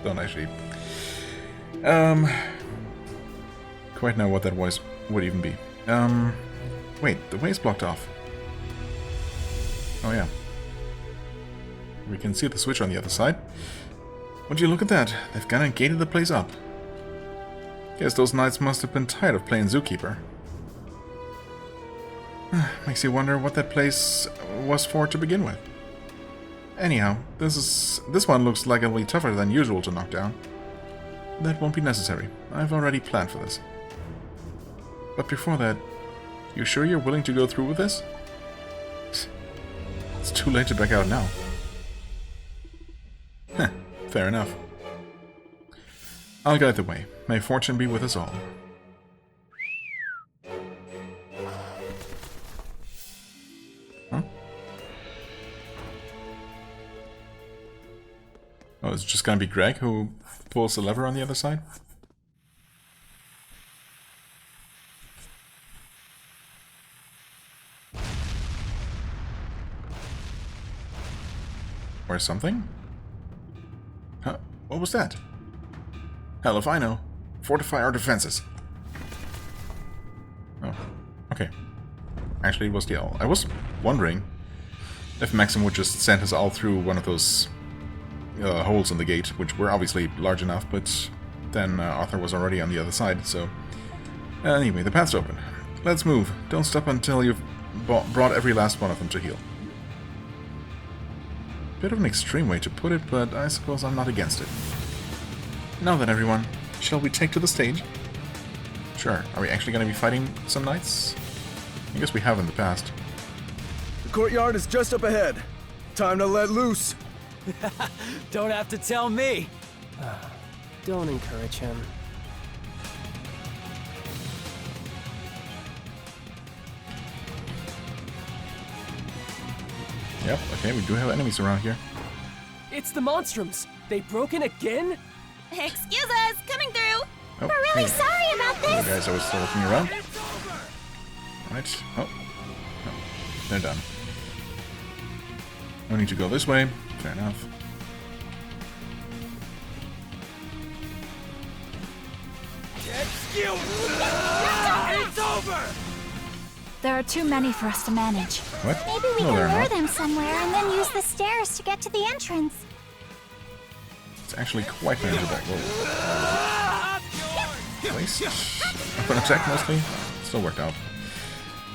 don't actually quite know what that voice would even be. Wait, the way's blocked off. Oh yeah. We can see the switch on the other side. Would you look at that? They've gone and gated the place up. Guess those knights must have been tired of playing zookeeper. Makes you wonder what that place was for to begin with. Anyhow, this one looks like it'll be tougher than usual to knock down. That won't be necessary. I've already planned for this. But before that, you sure you're willing to go through with this? It's too late to back out now. Heh. Fair enough. I'll guide the way. May fortune be with us all. Huh? Oh, it's just gonna be Greg who pulls the lever on the other side? Or something? Huh? What was that? Hell if I know. Fortify our defenses. Oh, okay. Actually, it was the owl. I was wondering if Maxim would just send us all through one of those holes in the gate, which were obviously large enough, but then Arthur was already on the other side, so... Anyway, the path's open. Let's move. Don't stop until you've brought every last one of them to heal. Bit of an extreme way to put it, but I suppose I'm not against it. Now then, everyone, shall we take to the stage? Sure. Are we actually going to be fighting some knights? I guess we have in the past. The courtyard is just up ahead. Time to let loose. Don't have to tell me. Don't encourage him. Yep, okay, we do have enemies around here. It's the Monstrums. They broke in again? Excuse us, coming through. Oh, We're really hey. sorry about Hey this. guys, I was still looking around. Right. Oh. No. They're done. No need to go this way. Fair enough. It's over! There are too many for us to manage. What? Maybe we No, they're can lure not. them somewhere and then use the stairs to get to the entrance. It's actually quite manageable. Whoa. Place. Open attack mostly. Still worked out.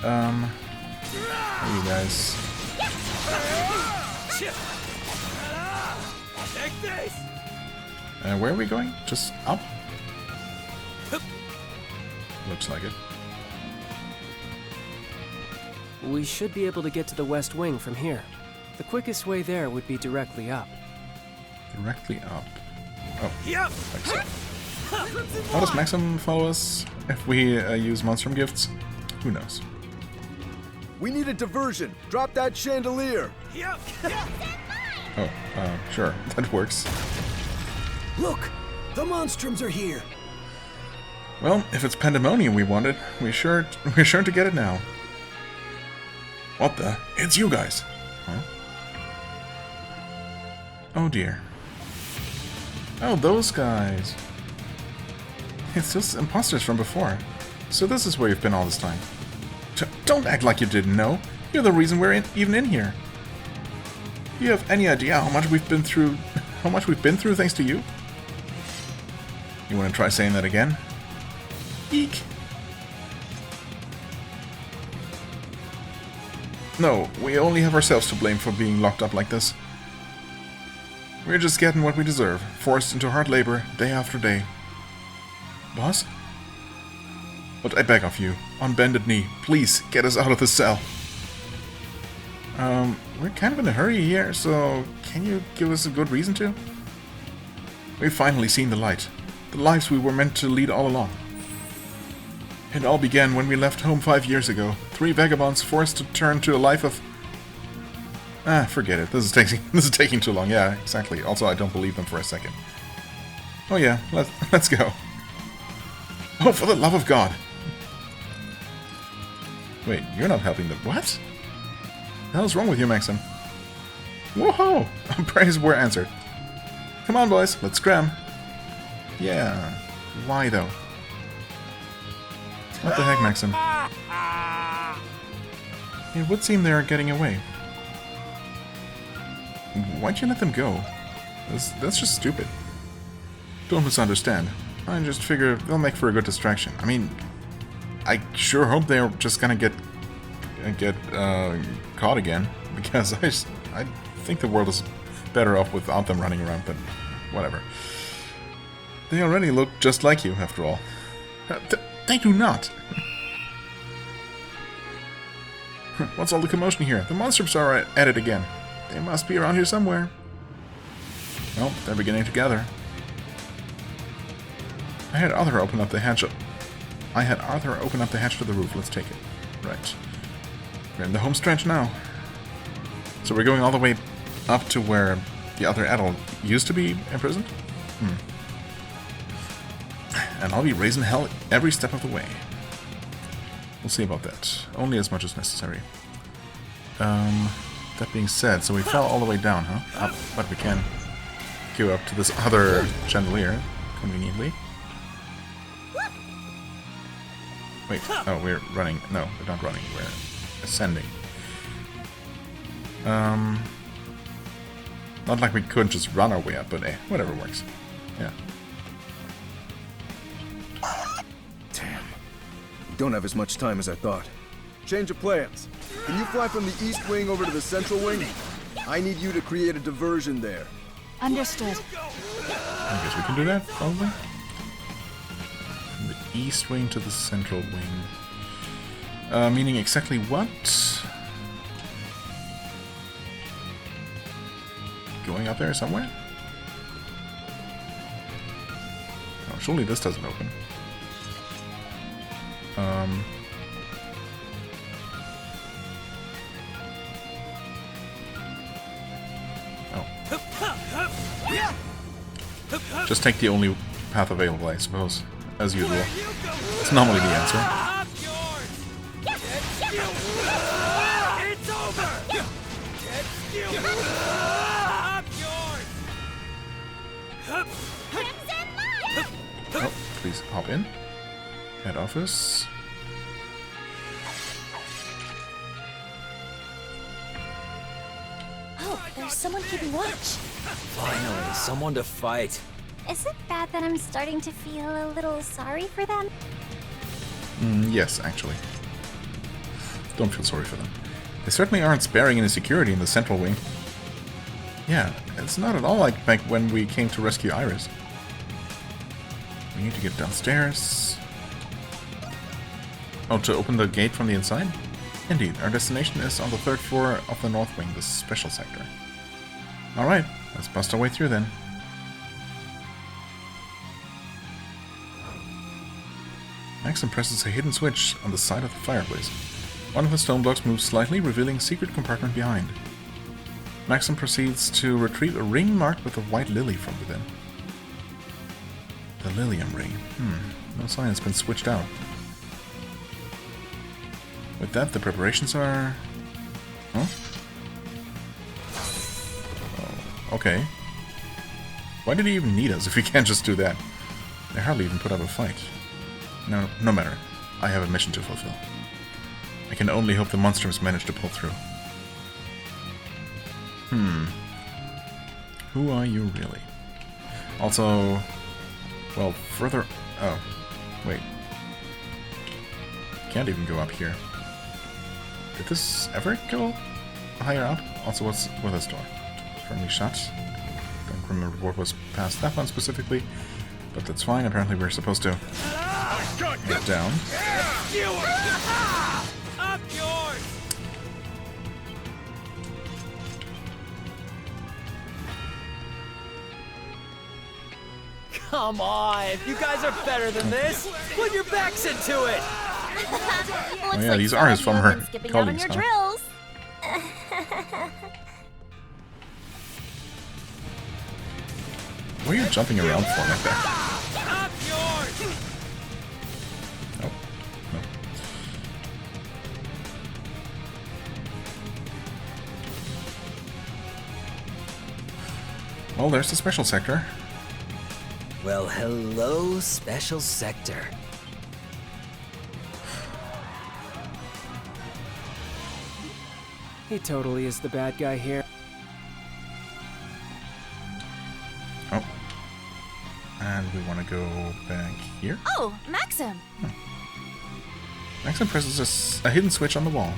Hey, you guys. Take this! Where are we going? Just up? Looks like it. We should be able to get to the west wing from here. The quickest way there would be directly up. Directly up. Oh, Yep! like so. How does Maxim follow us if we use Monstrum gifts? Who knows? We need a diversion. Drop that chandelier. Yep! Oh, sure. That works. Look! The Monstrums are here! Well, if it's pandemonium we wanted, we're sure to get it now. What the? It's you guys! Huh? Oh dear. Oh, those guys. It's just imposters from before. So this is where you've been all this time. Don't act like you didn't know. You're the reason we're even in here. Do you have any idea how much we've been through? How much we've been through thanks to you? You want to try saying that again? Eek. No, we only have ourselves to blame for being locked up like this. We're just getting what we deserve, forced into hard labor, day after day. Boss? But I beg of you, on bended knee, please get us out of this cell. We're kind of in a hurry here, so can you give us a good reason to? We've finally seen the light, the lives we were meant to lead all along. It all began when we left home 5 years ago, 3 vagabonds forced to turn to a life of... Ah, forget it. This is taking too long. Yeah, exactly. Also, I don't believe them for a second. Oh yeah, let's go. Oh, for the love of God! Wait, you're not helping them. What? The hell's wrong with you, Maxim? Whoa! Prayers were answered. Come on, boys, let's scram. Yeah. Why though? What the heck, Maxim? It would seem they're getting away. Why'd you let them go? That's just stupid. Don't misunderstand. I just figure they'll make for a good distraction. I mean, I sure hope they're just gonna get caught again, because I think the world is better off without them running around, but whatever. They already look just like you, after all. They do not! What's all the commotion here? The Monstrums are at it again. They must be around here somewhere. Well, they're beginning to gather. I had Arthur open up the hatch to the roof. Let's take it. Right. We're in the home stretch now. So we're going all the way up to where the other Adol used to be imprisoned? And I'll be raising hell every step of the way. We'll see about that. Only as much as necessary. That being said, so we fell all the way down, huh? Up, but we can go up to this other chandelier, conveniently. Wait, oh, we're running. No, we're not running. We're ascending. Not like we could just run our way up, but whatever works. Yeah. Damn. We don't have as much time as I thought. Change of plans. Can you fly from the east wing over to the central wing? I need you to create a diversion there. Understood. I guess we can do that, probably. From the east wing to the central wing. Meaning exactly what? Going up there somewhere? Oh, surely this doesn't open. Just take the only path available, I suppose, as usual. It's normally the answer. Oh, please hop in. Head office. Oh, there's someone keeping watch. Finally, someone to fight. Is it bad that I'm starting to feel a little sorry for them? Yes, actually. Don't feel sorry for them. They certainly aren't sparing any security in the central wing. Yeah, it's not at all like back when we came to rescue Iris. We need to get downstairs. Oh, to open the gate from the inside? Indeed, our destination is on the 3rd floor of the North Wing, the special sector. Alright, let's bust our way through then. Maxim presses a hidden switch on the side of the fireplace. One of the stone blocks moves slightly, revealing a secret compartment behind. Maxim proceeds to retrieve a ring marked with a white lily from within. The Lilium ring. No sign it's been switched out. With that, the preparations are... Huh? Oh, okay. Why did he even need us if he can't just do that? They hardly even put up a fight. No matter. I have a mission to fulfill. I can only hope the Monstrums manage to pull through. Who are you really? Also... Well, further... Oh. Wait. Can't even go up here. Did this ever go higher up? Also, what's with this door? Firmly shut. Don't remember what was past that one specifically. But that's fine. Apparently we're supposed to get down. Up yours! Come on, you guys are better than this. Put your backs into it. Oh yeah, these are his former colleagues, huh? Drills. What are you jumping around for like that? Up yours! Oh, no. Well, there's the special sector. Well, hello, special sector. He totally is the bad guy here. Oh. And we want to go back here. Oh, Maxim. Maxim presses a hidden switch on the wall.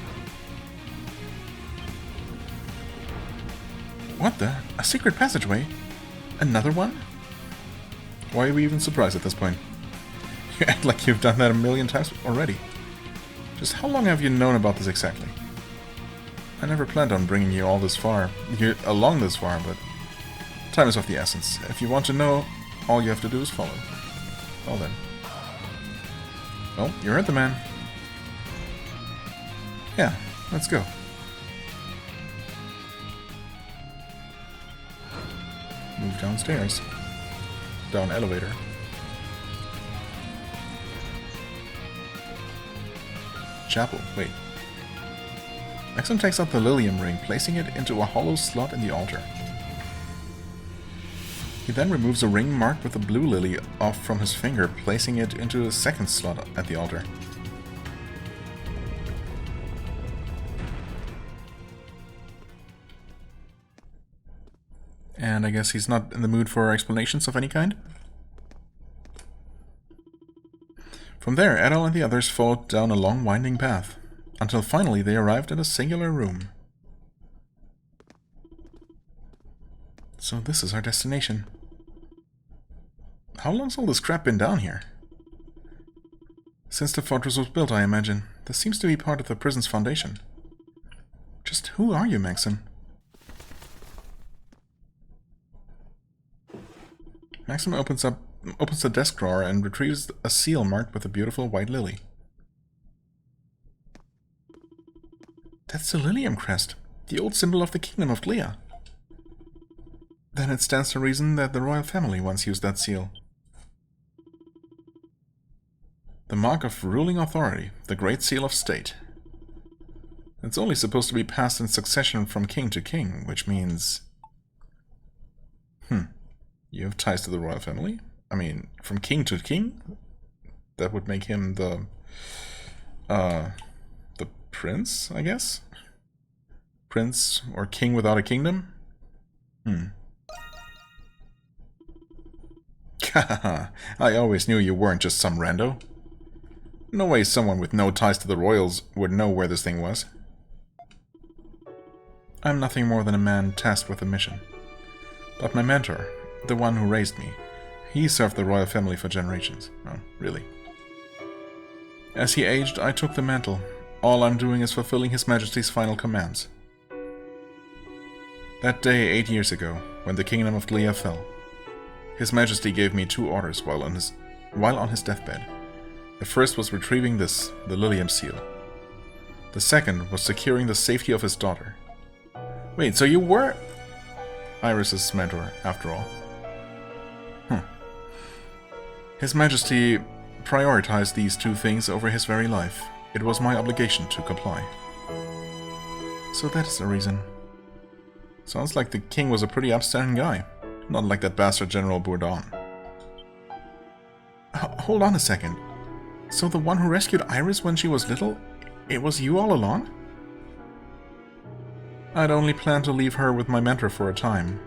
What the? A secret passageway? Another one? Why are we even surprised at this point? You act like you've done that a million times already. Just how long have you known about this exactly? I never planned on bringing you along this far, but time is of the essence. If you want to know, all you have to do is follow. Well then. Well, you heard the man. Yeah, let's go. Move downstairs. Down elevator. Chapel. Wait. Maxim takes out the Lilium ring, placing it into a hollow slot in the altar. He then removes a ring marked with a blue lily off from his finger, placing it into a second slot at the altar. And I guess he's not in the mood for explanations of any kind? From there, Adol and the others followed down a long winding path, until finally they arrived at a singular room. So this is our destination. How long's all this crap been down here? Since the fortress was built, I imagine. This seems to be part of the prison's foundation. Just who are you, Maxim? Maxim opens the desk drawer and retrieves a seal marked with a beautiful white lily. That's the Lilium crest, the old symbol of the Kingdom of Glea. Then it stands to reason that the royal family once used that seal. The mark of ruling authority, the Great Seal of State. It's only supposed to be passed in succession from king to king, which means... You have ties to the royal family? I mean, from king to king? That would make him the prince, I guess? Prince or king without a kingdom? Haha, I always knew you weren't just some rando. No way someone with no ties to the royals would know where this thing was. I'm nothing more than a man tasked with a mission. But my mentor, the one who raised me, he served the royal family for generations. Oh, really? As he aged, I took the mantle. All I'm doing is fulfilling His Majesty's final commands. That day, 8 years ago, when the kingdom of Glia fell, His Majesty gave me 2 orders while on his deathbed. The first was retrieving the Lilium seal. The second was securing the safety of his daughter. Wait, so you were Iris's mentor, after all. His Majesty prioritized these 2 things over his very life. It was my obligation to comply. So that is the reason. Sounds like the king was a pretty upstanding guy. Not like that bastard General Bourdon. Hold on a second. So the one who rescued Iris when she was little, it was you all along? I'd only planned to leave her with my mentor for a time.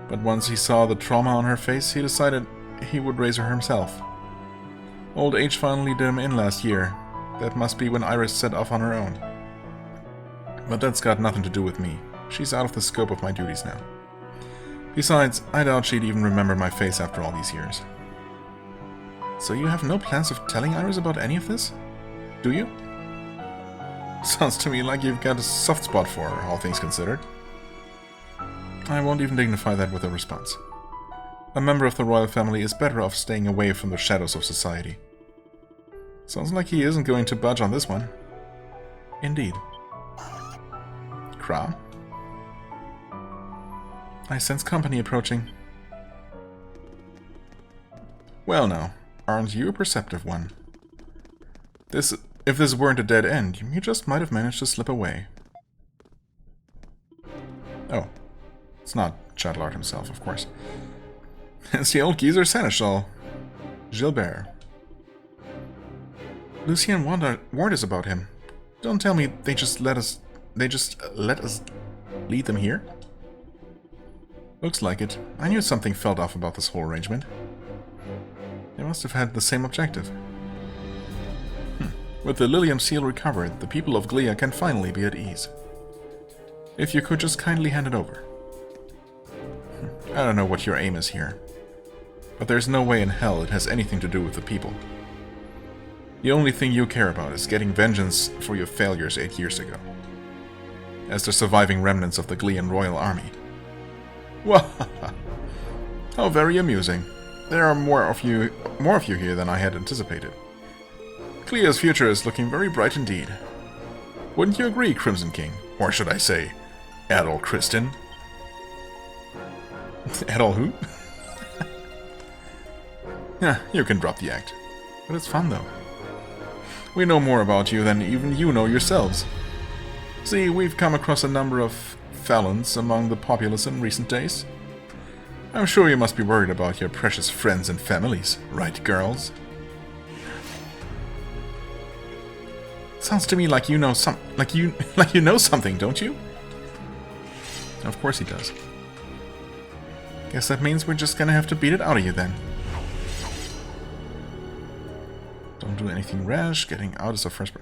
But once he saw the trauma on her face, he decided he would raise her himself. Old age finally did him in last year. That must be when Iris set off on her own. But that's got nothing to do with me. She's out of the scope of my duties now. Besides, I doubt she'd even remember my face after all these years. So you have no plans of telling Iris about any of this? Do you? Sounds to me like you've got a soft spot for her, all things considered. I won't even dignify that with a response. A member of the royal family is better off staying away from the shadows of society. Sounds like he isn't going to budge on this one. Indeed. Kra? I sense company approaching. Well now, aren't you a perceptive one? If this weren't a dead end, you just might have managed to slip away. Oh. It's not Chatelard himself, of course. It's the old geezer Seneschal, Gilbert. Lucien warned us about him. Don't tell me they just let us lead them here? Looks like it. I knew something felt off about this whole arrangement. They must have had the same objective. With the Lilium seal recovered, the people of Glia can finally be at ease. If you could just kindly hand it over. I don't know what your aim is here, but there's no way in hell it has anything to do with the people. The only thing you care about is getting vengeance for your failures 8 years ago. As the surviving remnants of the Glian royal army. Wah! How very amusing. There are more of you here than I had anticipated. Glia's future is looking very bright indeed. Wouldn't you agree, Crimson King? Or should I say, Adol Christin? Adol who? Yeah, you can drop the act. But it's fun though. We know more about you than even you know yourselves. See, we've come across a number of felons among the populace in recent days. I'm sure you must be worried about your precious friends and families, right, girls? Sounds to me like you know you know something, don't you? Of course he does. Guess that means we're just gonna have to beat it out of you then. Don't do anything rash. Getting out is a first...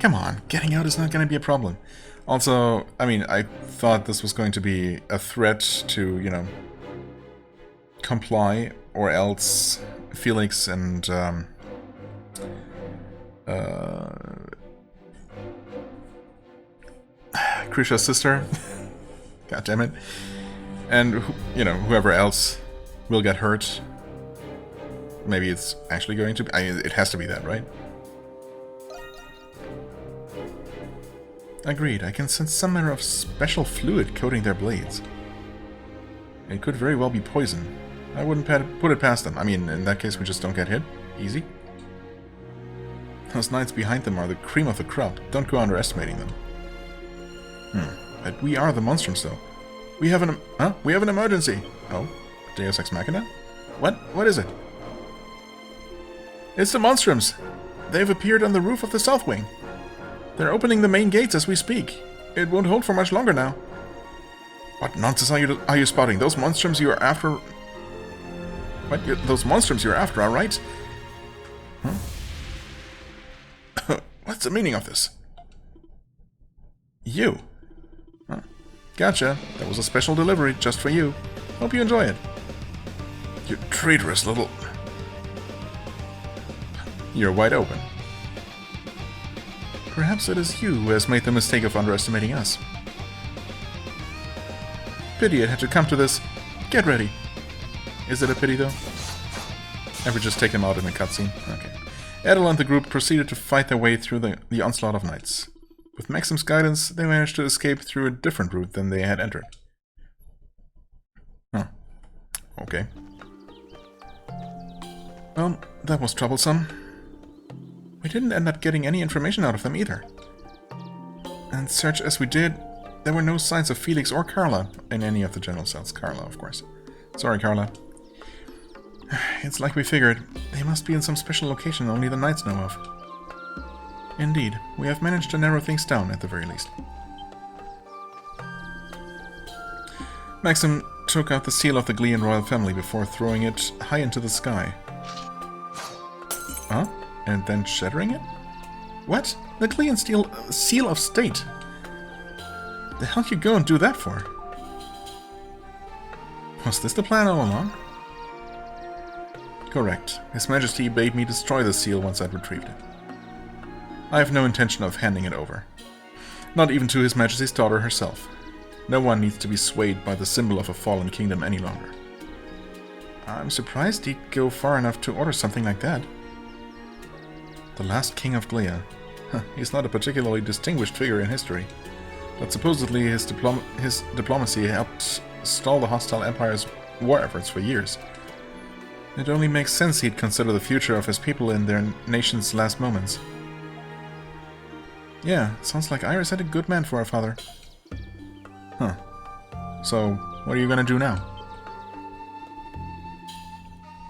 Come on, getting out is not gonna be a problem. Also, I mean, I thought this was going to be a threat to, you know, comply, or else Felix and Krisha's sister, god damn it, and you know, whoever else will get hurt. Maybe it's actually going to be, it has to be that, right? Agreed, I can sense some manner of special fluid coating their blades. It could very well be poison. I wouldn't put it past them. I mean, in that case we just don't get hit. Easy. Those knights behind them are the cream of the crop. Don't go underestimating them. But we are the Monstrums, though. We have an... Huh? We have an emergency! Oh? Deus Ex Machina? What? What is it? It's the Monstrums! They've appeared on the roof of the South Wing. They're opening the main gates as we speak. It won't hold for much longer now. What nonsense are you spouting? Those Monstrums you are after... What? Those Monstrums you're after, alright? Huh? What's the meaning of this? You. Huh. Gotcha. That was a special delivery just for you. Hope you enjoy it. You traitorous little... You're wide open. Perhaps it is you who has made the mistake of underestimating us. Pity it had to come to this. Get ready. Is it a pity, though? Ever just take him out in a cutscene? Okay. Adol and the group proceeded to fight their way through the onslaught of knights. With Maxim's guidance, they managed to escape through a different route than they had entered. Huh. Okay. Well, that was troublesome. We didn't end up getting any information out of them either. And search as we did, there were no signs of Felix or Carla in any of the general cells. Carla, of course. Sorry, Carla. It's like we figured. They must be in some special location only the knights know of. Indeed, we have managed to narrow things down at the very least. Maxim took out the seal of the Glean royal family before throwing it high into the sky. Huh? And then shattering it? What? The Glean seal of state? The hell you go and do that for? Was this the plan all along? Correct. His Majesty bade me destroy the seal once I'd retrieved it. I have no intention of handing it over. Not even to His Majesty's daughter herself. No one needs to be swayed by the symbol of a fallen kingdom any longer. I'm surprised he'd go far enough to order something like that. The last king of Glea. He's not a particularly distinguished figure in history, but supposedly his diplomacy helped stall the hostile empire's war efforts for years. It only makes sense he'd consider the future of his people in their nation's last moments. Yeah, sounds like Iris had a good man for a father. Huh. So, what are you gonna do now?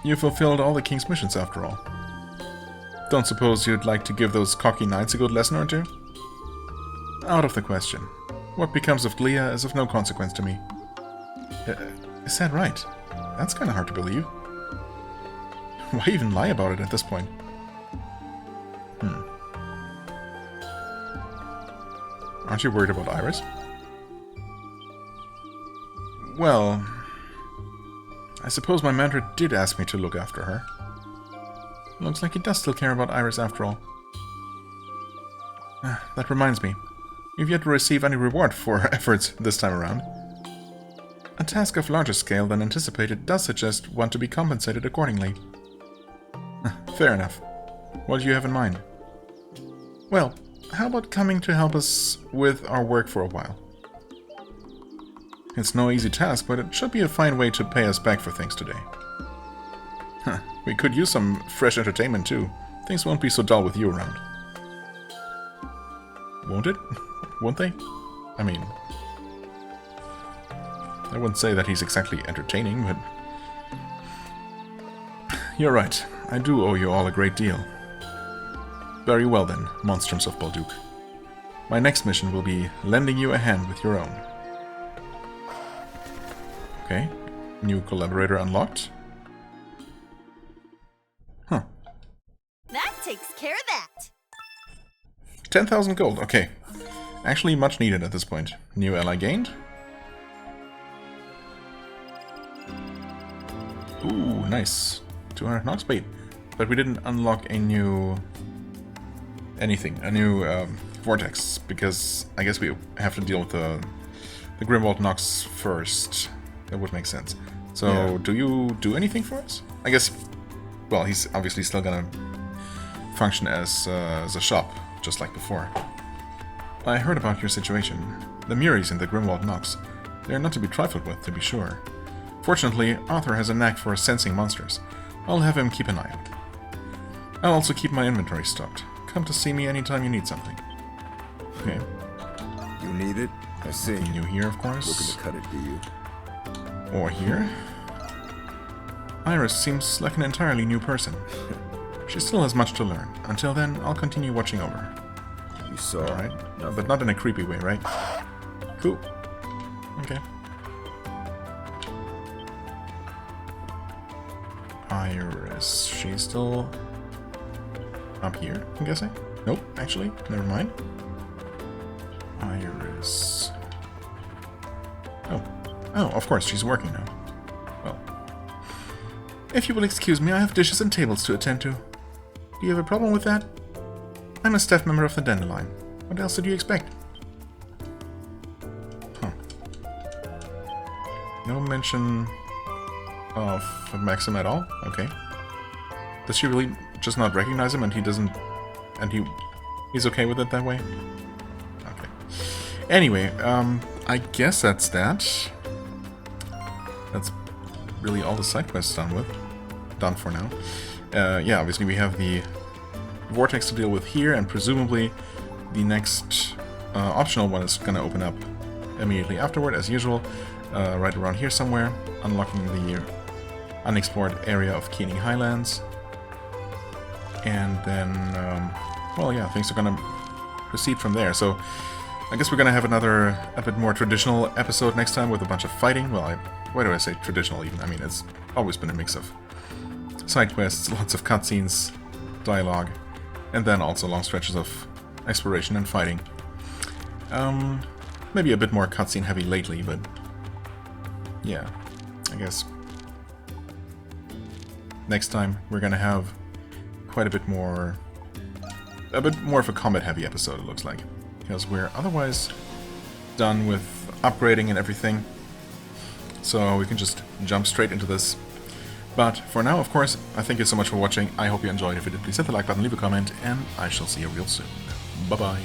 You fulfilled all the king's missions after all. Don't suppose you'd like to give those cocky knights a good lesson or two? Out of the question. What becomes of Glea is of no consequence to me. Is that right? That's kinda hard to believe. Why even lie about it at this point? Aren't you worried about Iris? Well, I suppose my mentor did ask me to look after her. Looks like he does still care about Iris after all. That reminds me. You've yet to receive any reward for our efforts this time around. A task of larger scale than anticipated does suggest one to be compensated accordingly. Fair enough. What do you have in mind? Well, how about coming to help us with our work for a while? It's no easy task, but it should be a fine way to pay us back for things today. We could use some fresh entertainment too. Things won't be so dull with you around. Won't it? Won't they? I mean... I wouldn't say that he's exactly entertaining, but... You're right. I do owe you all a great deal. Very well then, Monstrums of Balduq. My next mission will be lending you a hand with your own. Okay. New collaborator unlocked. Huh. That takes care of that. 10,000 gold, okay. Actually much needed at this point. New ally gained. Ooh, nice. 200 Nox bait. But we didn't unlock a new... anything. A new vortex. Because I guess we have to deal with the Grimwald Nox first. That would make sense. So, yeah. Do you do anything for us? I guess... Well, he's obviously still gonna function as a shop, just like before. I heard about your situation. The Muries in the Grimwald Nox. They are not to be trifled with, to be sure. Fortunately, Arthur has a knack for sensing monsters. I'll have him keep an eye out. I'll also keep my inventory stocked. Come to see me anytime you need something. Okay. You need it? I see. Nothing new here, of course. Looking to cut it, do you? Or here. Iris seems like an entirely new person. She still has much to learn. Until then, I'll continue watching over her. You saw. Alright. But not in a creepy way, right? Cool. Okay. Iris. She's still up here, I'm guessing? Nope, actually. Never mind. Iris. Oh. Oh, of course, she's working now. Well. If you will excuse me, I have dishes and tables to attend to. Do you have a problem with that? I'm a staff member of the Dandelion. What else did you expect? Huh. No mention of Maxim at all? Okay. Does she really just not recognize him and he doesn't... and he's okay with it that way? Okay. Anyway, I guess that's that. That's really all the side quests done for now. Yeah, obviously we have the vortex to deal with here, and presumably the next optional one is going to open up immediately afterward, as usual, right around here somewhere, unlocking the unexplored area of Keening Highlands. And then, well, yeah, things are going to proceed from there. So I guess we're going to have a bit more traditional episode next time with a bunch of fighting. Well, why do I say traditional even? I mean, it's always been a mix of side quests, lots of cutscenes, dialogue, and then also long stretches of exploration and fighting. Maybe a bit more cutscene heavy lately, but yeah, I guess next time we're gonna have quite a bit more of a combat heavy episode, it looks like, because we're otherwise done with upgrading and everything, so we can just jump straight into this. But for now, of course, I thank you so much for watching. I hope you enjoyed. If you did, please hit the like button, leave a comment, and I shall see you real soon. Bye-bye.